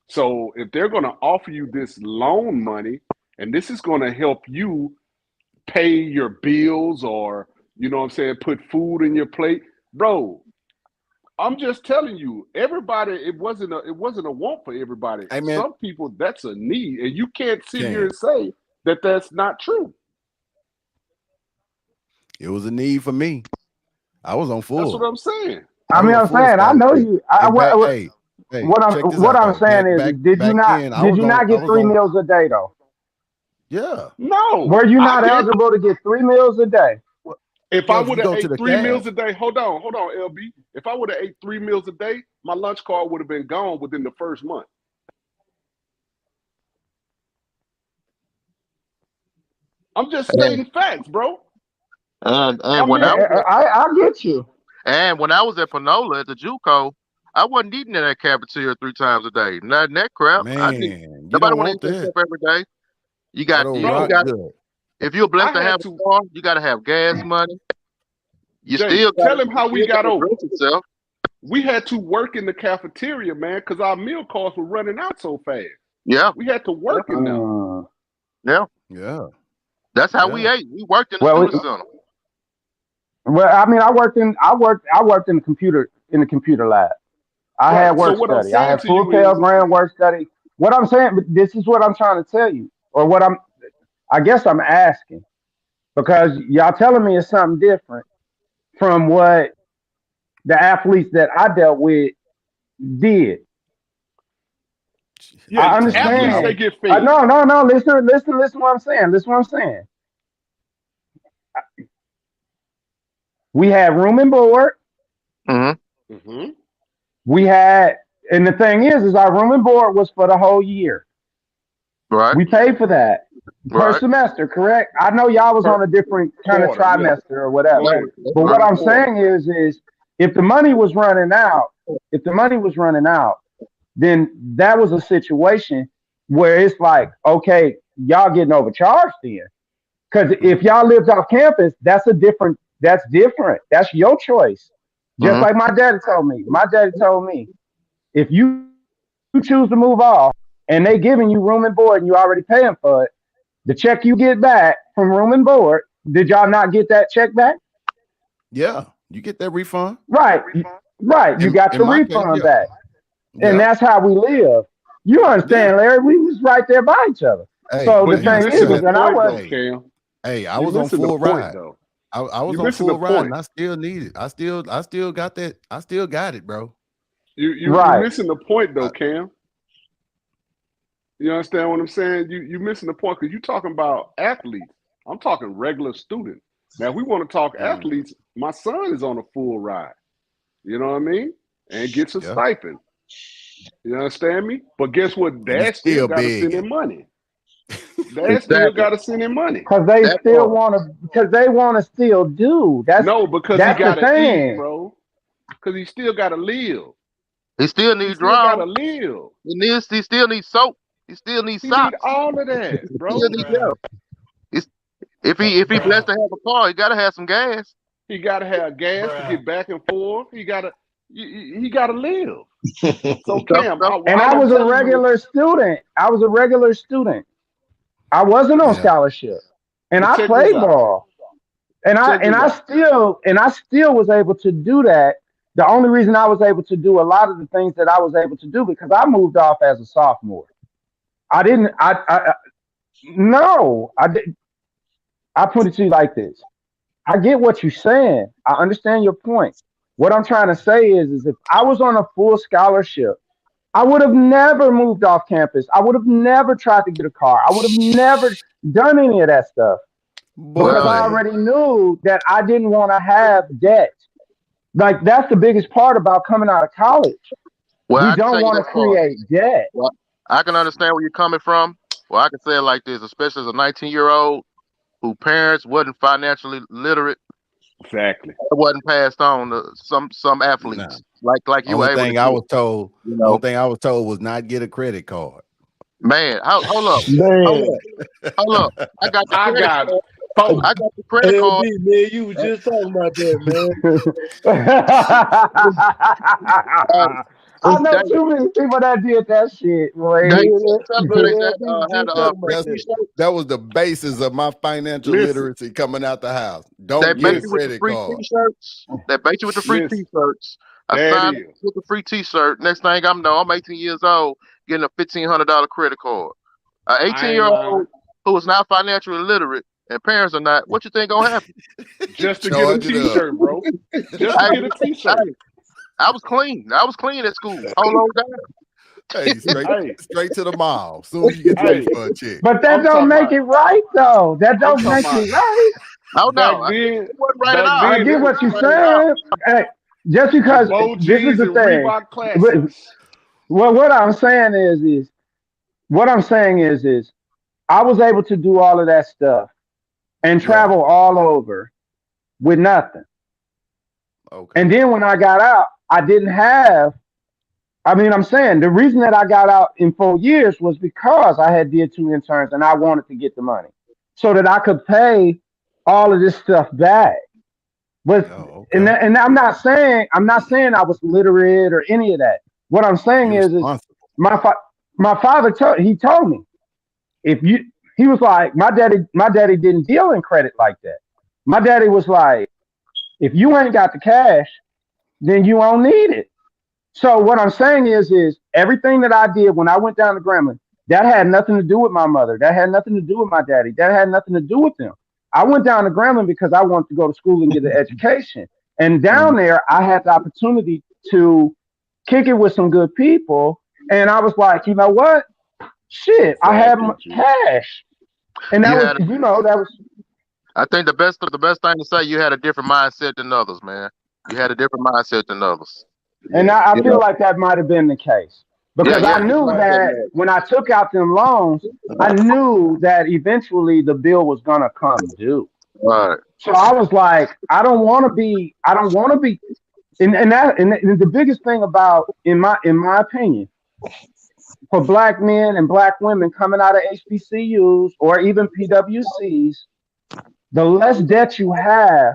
So if they're going to offer you this loan money, and this is going to help you pay your bills, or you know what I'm saying, put food in your plate, bro. I'm just telling you, everybody. It wasn't a want for everybody. Hey man, Some people, that's a need, and you can't sit here Cam, and say that that's not true. it was a need for me. I was on That's what full. I'm saying. I was on I'm full saying I know scholarship. you. And back, hey, check this What out I'm though. saying is did you Back not then, did you not I get was 3 on. meals a day though? Yeah. No, Were you I not did. eligible to get 3 meals a day? If I Well, if would you have go to ate the 3 meals CAD, a day, hold on, LB. If I would have ate 3 meals a day, my lunch card would have been gone within the first month. I'm just stating facts, bro. and I'm when here. I get you. when I was at Panola at the JUCO, I wasn't eating in that cafeteria 3 times a day. Not in that crap. I didn't. man, you Nobody don't want to want eat that that. stuff every day. You That got old you rock Bro, got good. if you're I blessed to have had a to. car, you got to have gas money. Jay, tell him how we You got got to on. dress yourself. We had to work in the cafeteria, man, because our meal costs were running out so fast. Yeah, We had to work in there. yeah. Yeah. That's how we Yeah. ate. We worked in the Well, student center. I mean, I worked in the computer lab. I had Right. So work what I'm study. I saying had to full you Pell is, Grant work study. What I'm saying, but this is what I'm trying to tell you, or I guess I'm asking, because y'all telling me it's something different from what the athletes that I dealt with did. yeah, I athletes, they understand. get fed. No. Listen. What I'm saying. Listen. What I'm saying. We had room and board. Mm-hmm. Mm-hmm. We had, and the thing is our room and board was for the whole year. Right. We paid for that per Right. semester, correct? I know y'all was Per on a different kind of quarter, yeah. tramester or whatever. Go ahead. That's But right. what Per I'm quarter. saying is if the money was running out, then that was a situation where it's like, okay, y'all getting overcharged then. Because if y'all lived off campus, that's different. That's your choice. Just like my daddy told me. My daddy told me, if you choose to move off and they giving you room and board and you already paying for it, the check you get back from room and board, did y'all not get that check back? Yeah, you get that refund. Right. You got your refund back. Yeah. And that's how we live. You understand, Larry? We was right there by each other. Hey, so the thing is that I was. I was on full ride. I was on full ride, and I still need it. I still got that. I still got it, bro. You're missing the point, though, Cam. You understand what I'm saying? You're missing the point because you're talking about athletes. I'm talking regular students. Now, if we want to talk athletes, my son is on a full ride. You know what I mean? And gets a stipend. You understand me? But guess what? Dad still got to send him money. Dad still got to send him money because they still want to. Because they want to still do. Because he got to eat, bro. Because he still got to live. He still needs got to live. He still needs soap. He still needs socks. Need all of that, bro. If he blessed to have a car, he got to have some gas. He got to have gas to get back and forth. He got to live. So Cam, I was a regular student. I wasn't on scholarship, and I played ball, and I still was able to do that. The only reason I was able to do a lot of the things that I was able to do because I moved off as a sophomore. I didn't. No, I didn't. I put it to you like this. I get what you're saying. I understand your point. What I'm trying to say is if I was on a full scholarship, I would have never moved off campus. I would have never tried to get a car. I would have never done any of that stuff because I already knew that I didn't want to have debt. Like that's the biggest part about coming out of college. We don't want to create debt. Well, I can understand where you're coming from. Well, I can say it like this, especially as a 19-year-old whose parents wasn't financially literate. Exactly. It wasn't passed on to some athletes. Like you were able to. I was told. One thing I was told was not get a credit card. Man, hold up. Hold up. I got the credit card. Man, you were just talking about that, man. I know too many people that did that shit, boy. That was the basis of my financial literacy coming out the house. Don't get a credit card. They bait you with the free t-shirts. I signed with the free t-shirt. Next thing I know, I'm 18 years old, getting a $1,500 credit card. An 18-year-old who is not financially literate and parents are not. What you think gonna happen? Just to get a t-shirt, bro. Just to get a t-shirt. I was clean. I was clean at school. Hold on down. Hey, straight to the mall. Soon as you get ready for a check. But that don't make it right, though. That don't make it right. Oh no, I get what you're saying. Hey, just because this is the thing. Well, what I'm saying is I was able to do all of that stuff and travel all over with nothing. Okay. And then when I got out, I didn't have. I'm saying the reason that I got out in 4 years was because I had did 2 interns and I wanted to get the money so that I could pay all of this stuff back. But and I'm not saying I was literate or any of that. What I'm saying is my father told me he was like my daddy didn't deal in credit like that. My daddy was like, if you ain't got the cash, then you won't need it. So what I'm saying is everything that I did when I went down to Grambling, that had nothing to do with my mother. That had nothing to do with my daddy. That had nothing to do with them. I went down to Grambling because I wanted to go to school and get an education. And down there, I had the opportunity to kick it with some good people. And I was like, you know what? Shit, I have my cash. And that was. I think the best thing to say, you had a different mindset than others, man. You had a different mindset than others. And I feel like that might have been the case. Because I knew that when I took out them loans, I knew that eventually the bill was gonna come due. Right. So I was like, I don't want to be And the biggest thing about, in my opinion, for black men and black women coming out of HBCUs or even PWCs, the less debt you have,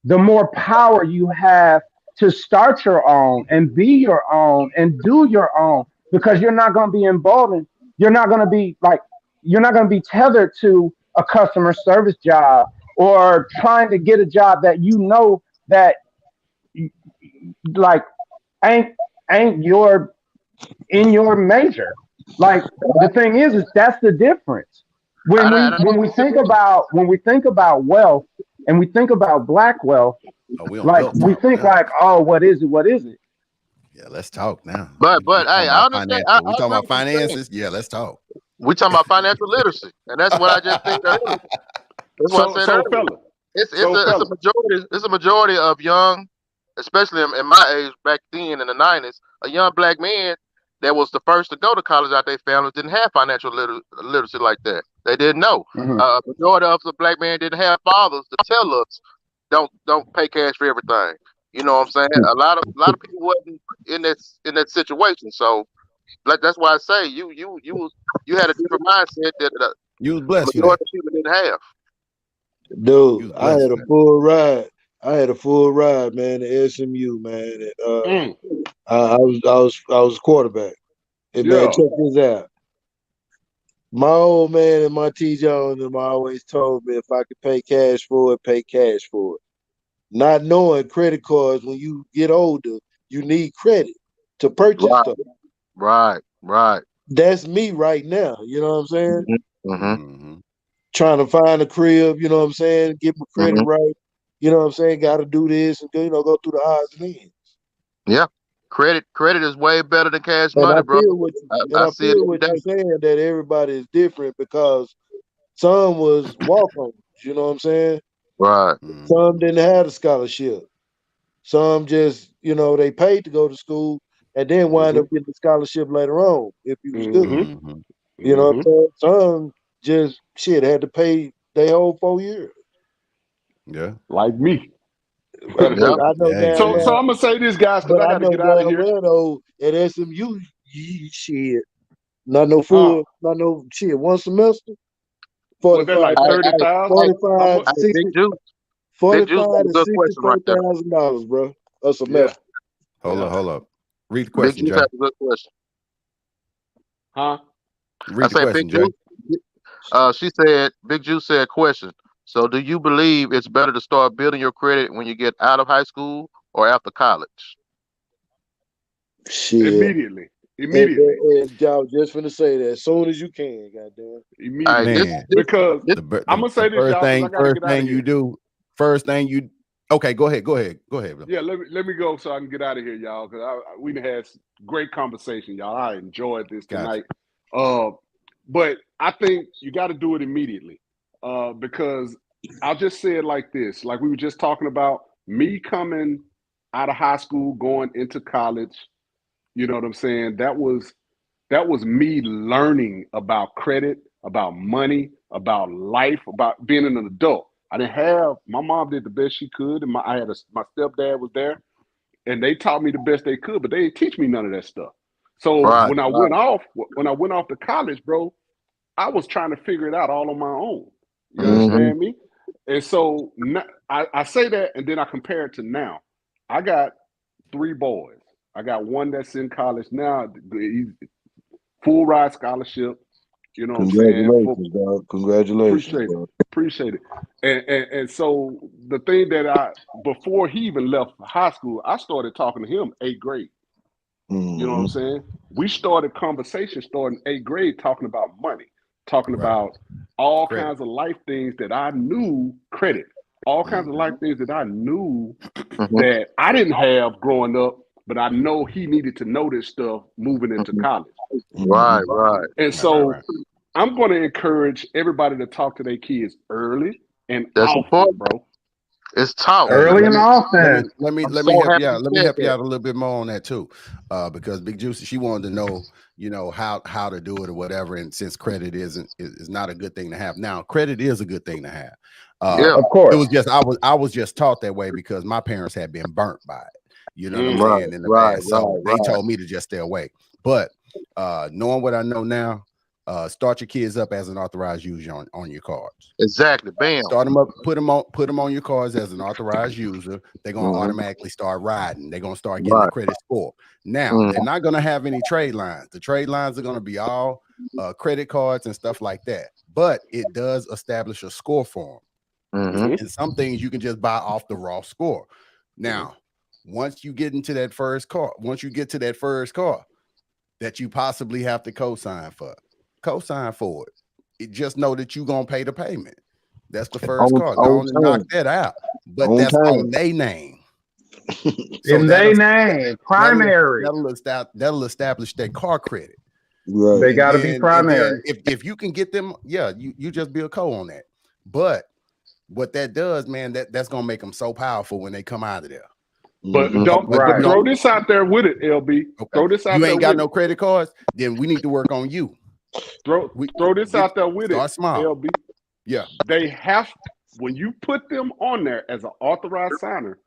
the more power you have to start your own and be your own and do your own, because you're not going to be emboldened. You're not going to be like, you're not going to be tethered to a customer service job or trying to get a job that you know that like ain't your in your major. Like the thing is that's the difference. When we think about wealth and we think about black wealth, Oh, we on like wealth we talk think now. like, oh, what is it? What is it? Yeah, let's talk now. But We hey, talking I about understand. financial. We I talking agree about with what you're saying. finances. Yeah, let's talk. We talking about financial literacy, and that's what I just said earlier. That's what I said So earlier. fella, It's so it's a fella. majority. It's a majority of young, especially in my age back then in the '90s, a young black man that was the first to go to college out their families didn't have financial literacy like that. They didn't know. Mm-hmm. Majority of the black men didn't have fathers to tell us don't pay cash for everything. You know what I'm saying? A lot of people wasn't in that situation. So like that's why I say you had a different mindset that You was the blessed for that. majority of people didn't have. You Dude, was I blessed had for a that. full ride. I had a full ride, man, to SMU, man. And, Mm, I was quarterback. And man, yeah. check this out. My old man and my T Jones them always told me if I could pay cash for it, pay cash for it. Not knowing credit cards when you get older, you need credit to purchase Right, stuff. right. That's me right now. You know what I'm saying? Mm-hmm. Mm-hmm. Trying to find a crib, you know what I'm saying? Get my credit Mm-hmm. right. You know what I'm saying? Got to do this and go through the odds and ends. Yeah. Credit is way better than cash And I money, bro. feel what you, and I I see it feel every what you're day. saying that everybody is different because some was walk-ons, you know what I'm saying? Right. Some Mm-hmm. didn't have a scholarship. Some just, they paid to go to school and then wind Mm-hmm. up getting the scholarship later on if you was good. Mm-hmm. Mm-hmm. You know what Mm-hmm. I'm saying? Some just had to pay their whole 4 years. Yeah. Like me. But Yeah. I know Yeah. damn So well, I'm gonna say this, guys, because but I I got to know get out of damn here. well though at SMU, shit, not no Huh? full, not no shit, one semester, Was that 45, like Hey, 30,000? hey, 45 How to much? hey, 60, Big Juice got 45 a to good question right there. $64,000, bro, a Yeah. semester. Hold Yeah. up. Hold up. Read the Big question, Juice Jay. has a good question. Huh? I Read the say Big question, Jay. Juice. She said Big Juice said question. So do you believe it's better to start building your credit when you get out of high school or after college? Shit. Immediately. And, Immediately. and, and I was just finna say that as soon as you can, goddamn. Hey, Immediately. Man, Because this I'm gonna the say this, y'all, because I gotta first get out of thing you here. do, first thing you. Okay, go ahead. Bro. Yeah, let me go so I can get out of here, y'all. Because we had great conversation, y'all. I enjoyed this Gotcha. tonight. But I think you got to do it immediately. Because I'll just say it like this: like we were just talking about me coming out of high school, going into college. You know what I'm saying? That was me learning about credit, about money, about life, about being an adult. I didn't have my mom did the best she could, and my stepdad was there, and they taught me the best they could, but they didn't teach me none of that stuff. So right, when I right. went off to college, bro, I was trying to figure it out all on my own. You Mm-hmm. understand me? And so I say that, and then I compare it to now. I got 3 boys. I got one that's in college now. He's full ride scholarship. You know what I'm saying? Congratulations, dog. Congratulations, Appreciate it. bro. Appreciate it. And so the thing that before he even left high school, I started talking to him 8th grade. You know what I'm Mm-hmm. saying? We started conversation starting 8th grade talking about money, talking Right. about all Credit. kinds of life things that I knew, credit, all kinds of Mm-hmm. life things that I knew Mm-hmm. that I didn't have growing up, but I know he needed to know this stuff moving into Mm-hmm. college. Right, Mm-hmm. right. And Right. so I'm going to encourage everybody to talk to their kids early and That's often, important. bro. It's taught. Hey, Early and often. I'm let so me help happy you you out. Let me said help you that. out a little bit more on that too, because Big Juicy, she wanted to know, how to do it or whatever. And since credit is not a good thing to have, now credit is a good thing to have. Yeah. Of It course. was just I was just taught that way because my parents had been burnt by it. You know what I'm Right, saying in the right, past. So right, they told me to just stay away. But knowing what I know now, start your kids up as an authorized user on your cards. exactly. Bam. Start them up, put them on your cards as an authorized user. They're gonna Mhm. automatically start riding. They're gonna start getting a Right. credit score. Now Mhm. they're not gonna have any trade lines. The trade lines are gonna be all credit cards and stuff like that. But it does establish a score for them. Mhm. And some things you can just buy off the raw score. Now, once you get to that first car that you possibly have to co-sign for it. Just know that you're gonna pay the payment. That's the first car. Go on and knock that out. But On that's time. on their name. So In their name, primary. that'll establish that car credit. Right. They And got to be then primary. if you can get them, you just be a co on that. But what that does, man, that's gonna make them so powerful when they come out of there. But Mhm. but throw this out there with it, LB. Okay. Throw this out You there ain't got with no it. credit cards, then we need to work on you. Throw this out there with Start it, small. LB. Yeah. They have, when you put them on there as an authorized signer,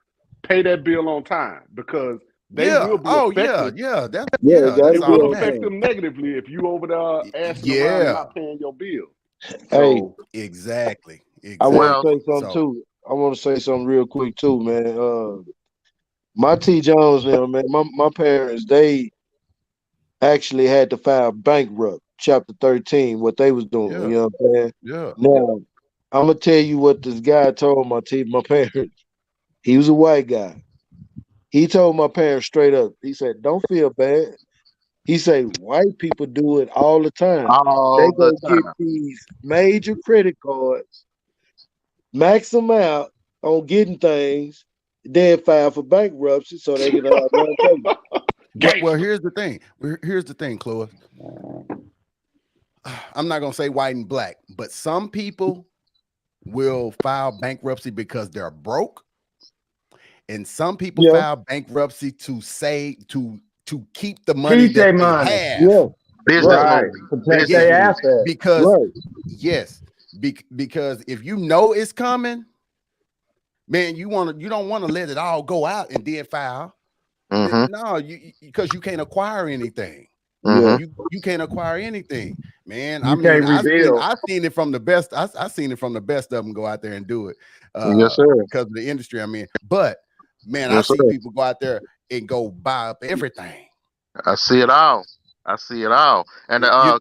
pay that bill on time because they will be affected. That's It will affect them negatively if you over there asking around and not paying your bill. Hey, Exactly. I want Well, to say something too. I want to say something real quick too, man. My T. Jones now, man, my parents, they actually had to file bankrupt, Chapter 13, what they was doing. Yeah. You know what I'm saying? Yeah. Now, I'm gonna tell you what this guy told my parents. He was a white guy. He told my parents straight up. He said, "Don't feel bad." He said, "White people do it all the time. They all the go get time. these major credit cards, max them out on getting things, then file for bankruptcy so they can have one payment." Well, here's the thing. Chloe. I'm not gonna say white and black, but some people will file bankruptcy because they're broke, and some people Yeah, file bankruptcy to keep the money Keep their that they money. have. yeah, Business Right. move. Protect Business their move. assets. Because right. because if you know it's coming, man, you don't want to let it all go out and then file. Mm-hmm. No, because you can't acquire anything. Mm-hmm. You can't acquire anything, man. You can't rebuild. I've seen it from the best. I've seen it from the best of them go out there and do it. Yes, sir. Because of the industry I'm in. But man, I Yes, see sir. people go out there and go buy up everything. I see it all. I see it all. And They'll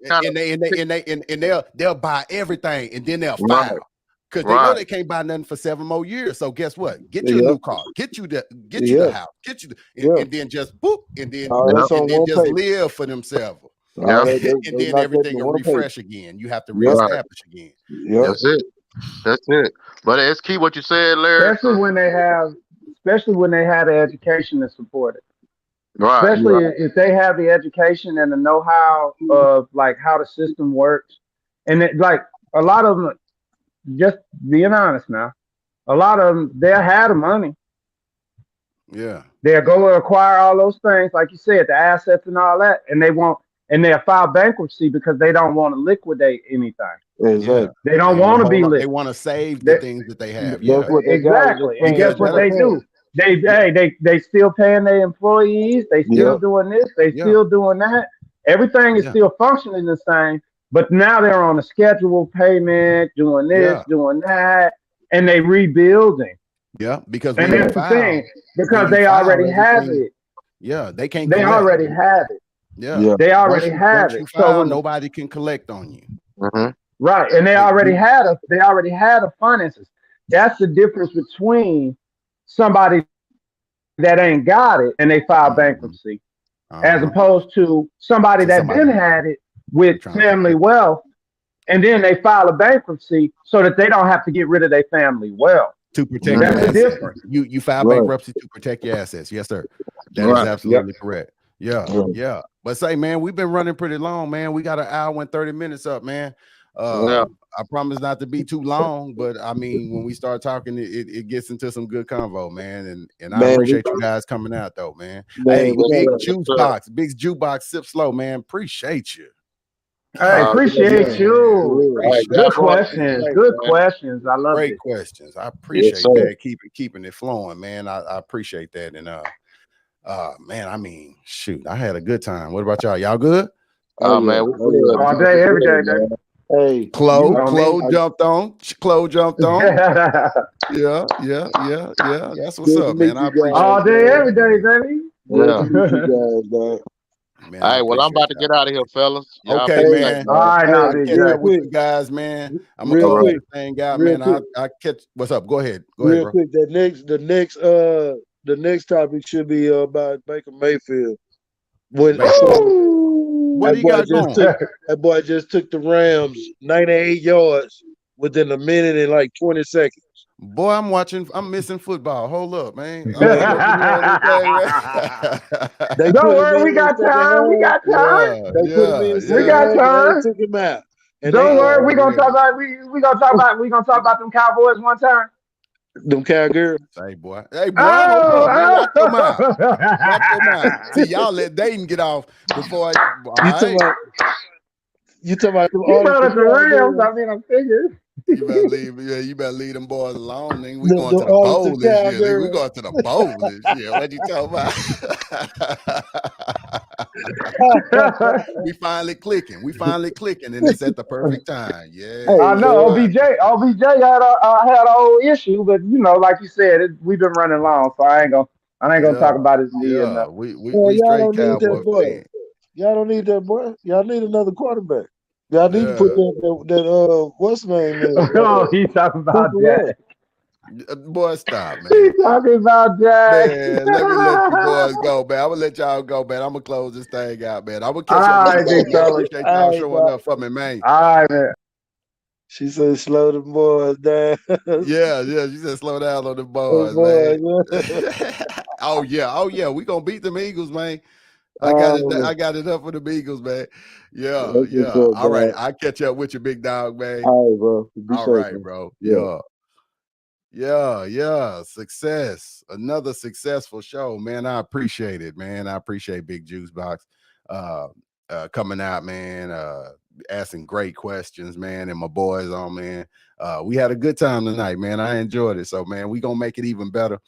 buy everything and then they'll Right. file. Because they know Right. they can't buy nothing for 7 more years. So guess what? Get you a Yeah, new car, get you the house, and then just boop, and then all that's on one just page. live for themselves. Yeah. And then everything will refresh again. You have to Yep. reestablish again. Yep. That's it. That's it. But it's key what you said, Larry. Especially when they have the education to support it. Right. Especially if they have the education and the know-how of like how the system works. And like a lot of them, just being honest now, a lot of them, they'll have the money. Yeah. They'll go and acquire all those things, like you said, the assets and all that, and they'll file bankruptcy because they don't want to liquidate anything. Exactly. Yeah. They don't want to be They liquid. want to save the things that they have. Yeah. That's what they Exactly. got. And guess what they do? They still paying their employees. They still doing this. They still doing that. Everything is still functioning the same. But now they're on a scheduled payment, doing this, doing that, and they rebuilding. Yeah, because and that's the thing, because they already have it. Yeah, they can't. They already have it. Yeah, they already have it. So when nobody can collect on you. Mm-hmm. Right, and they already had the finances. That's the difference between somebody that ain't got it and they file bankruptcy, as opposed to somebody that then had it with family wealth, and then they file a bankruptcy so that they don't have to get rid of their family wealth. To protect That's your the assets. difference. You file bankruptcy to protect your assets. Yes, sir. That is absolutely correct. Yeah. But say, man, we've been running pretty long, man. We got an hour and 30 minutes up, man. I promise not to be too long, but I mean, when we start talking, it gets into some good convo, man. And I appreciate you guys coming out, though, man. Hey, big jukebox, sip slow, man. Appreciate you. Hey, appreciate Yeah. you. All right, Good Y'all go on. questions. Good questions. I loved Great it. questions. I Yes, appreciate sir. that. Keeping it flowing, man. I appreciate that. And man, I mean, shoot, I had a good time. What about y'all? Y'all good? Oh yeah. Man, we Oh yeah. good, All man. day, We every good, day, baby. man. Hey, you Chloe, know On Chloe I jumped on. Chloe jumped on. me. Yeah. That's what's good to up, man. meet I you appreciate guys, All that. day, man. every day, baby. Good to Yeah. meet you guys, man. Man, All I right, well, I'm appreciate about to y'all. get out of here, fellas. Y'all Okay, be Hey, safe, man. All man. right, now, hey, I big catch real J. up with quick, you guys, man. I'm gonna real All close right. quick, this thing out, real man. quick, I catch what's up. Go ahead, real bro. quick. The next topic should be about Baker Mayfield. When Baker Mayfield. What that he boy got just going? took that boy just took the Rams 98 yards within a minute and like 20 seconds. Boy, I'm missing football. Hold up, man. I'm Man, getting up in here on this thing, man. they Don't put him worry, in we the got second time. We half. got time. Yeah, They put him in yeah, the We second yeah. got half and they time. took him out. And Don't they worry, we gonna talk Already. about we gonna talk about them Cowboys one time. them cowgirls. Hey, boy, hold up, man. Oh, Watch your mouth. Watch your mouth. See, oh. y'all let Dayton get off before all You talking right. about them You brought Arlington up the Rams. Cowgirls? I mean, I'm figuring. You better leave them boys alone, nigga. We going The to the Arlington bowl this year, nigga. We Cowgirls. going to the bowl this year. What you talking about? We finally clicking. And it's at the perfect time. Yeah, Hey I that's know man, right. OBJ had a whole issue, but you know, like you said, we've been running long, so I ain't gonna Yeah, talk about his knee or yeah. nothing. man, We y'all straight don't need that cowboy boy. fans. Y'all don't need that boy. Y'all need another quarterback. Y'all need to put Yeah. that what's his name in Oh, he talking about Cooper Rush. Jack. Boy, stop, He man. talking about Jack. Man, let me let you boys go, man. I'm gonna let y'all go, man. I'm gonna close this thing out, man. I'm gonna All catch up with you right, guys, big man. fella. Appreciate y'all All right, showing dog. up for me, man. All right, man. She said slow the boys down. Yeah, you said slow down on the Hey boys, man. boys. Oh yeah. We gonna beat them Eagles, man. Oh, I got it up for the Eagles, man. that's what's Yeah. up, All right. dog. I'll catch up with you, big dog, man. All right, bro. Be All safe, right, man. bro. Yeah. Yeah. Success. Another successful show, man. I appreciate it, man. I appreciate Big Juice Box coming out, man. Asking great questions, man, and my boys on, man. We had a good time tonight, man. I enjoyed it. So, man, we gonna make it even better.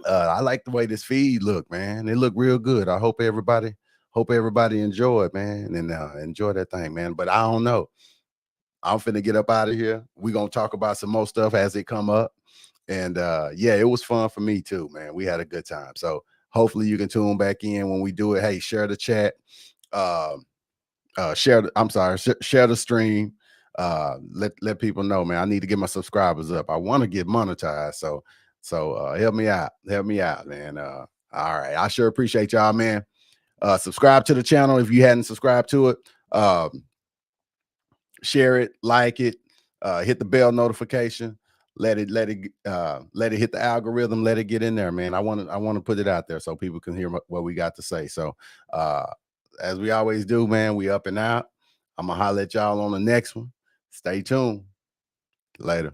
I like the way this feed look, man. It look real good. I hope everybody enjoy it, man, and enjoy that thing, man. But I don't know. I'm finna get up out of here. We gonna talk about some more stuff as it come up. And yeah, it was fun for me too, man. We had a good time. So hopefully you can tune back in when we do it. Hey, share the chat. Share the stream. Let people know, man. I need to get my subscribers up. I want to get monetized. So help me out, man. All right, I sure appreciate y'all, man. Subscribe to the channel if you hadn't subscribed to it. Share it, like it, hit the bell notification. Let it hit the algorithm. Let it get in there, man. I want to put it out there so people can hear what we got to say. So as we always do, man, we up and out. I'm gonna holler at y'all on the next one. Stay tuned. Later.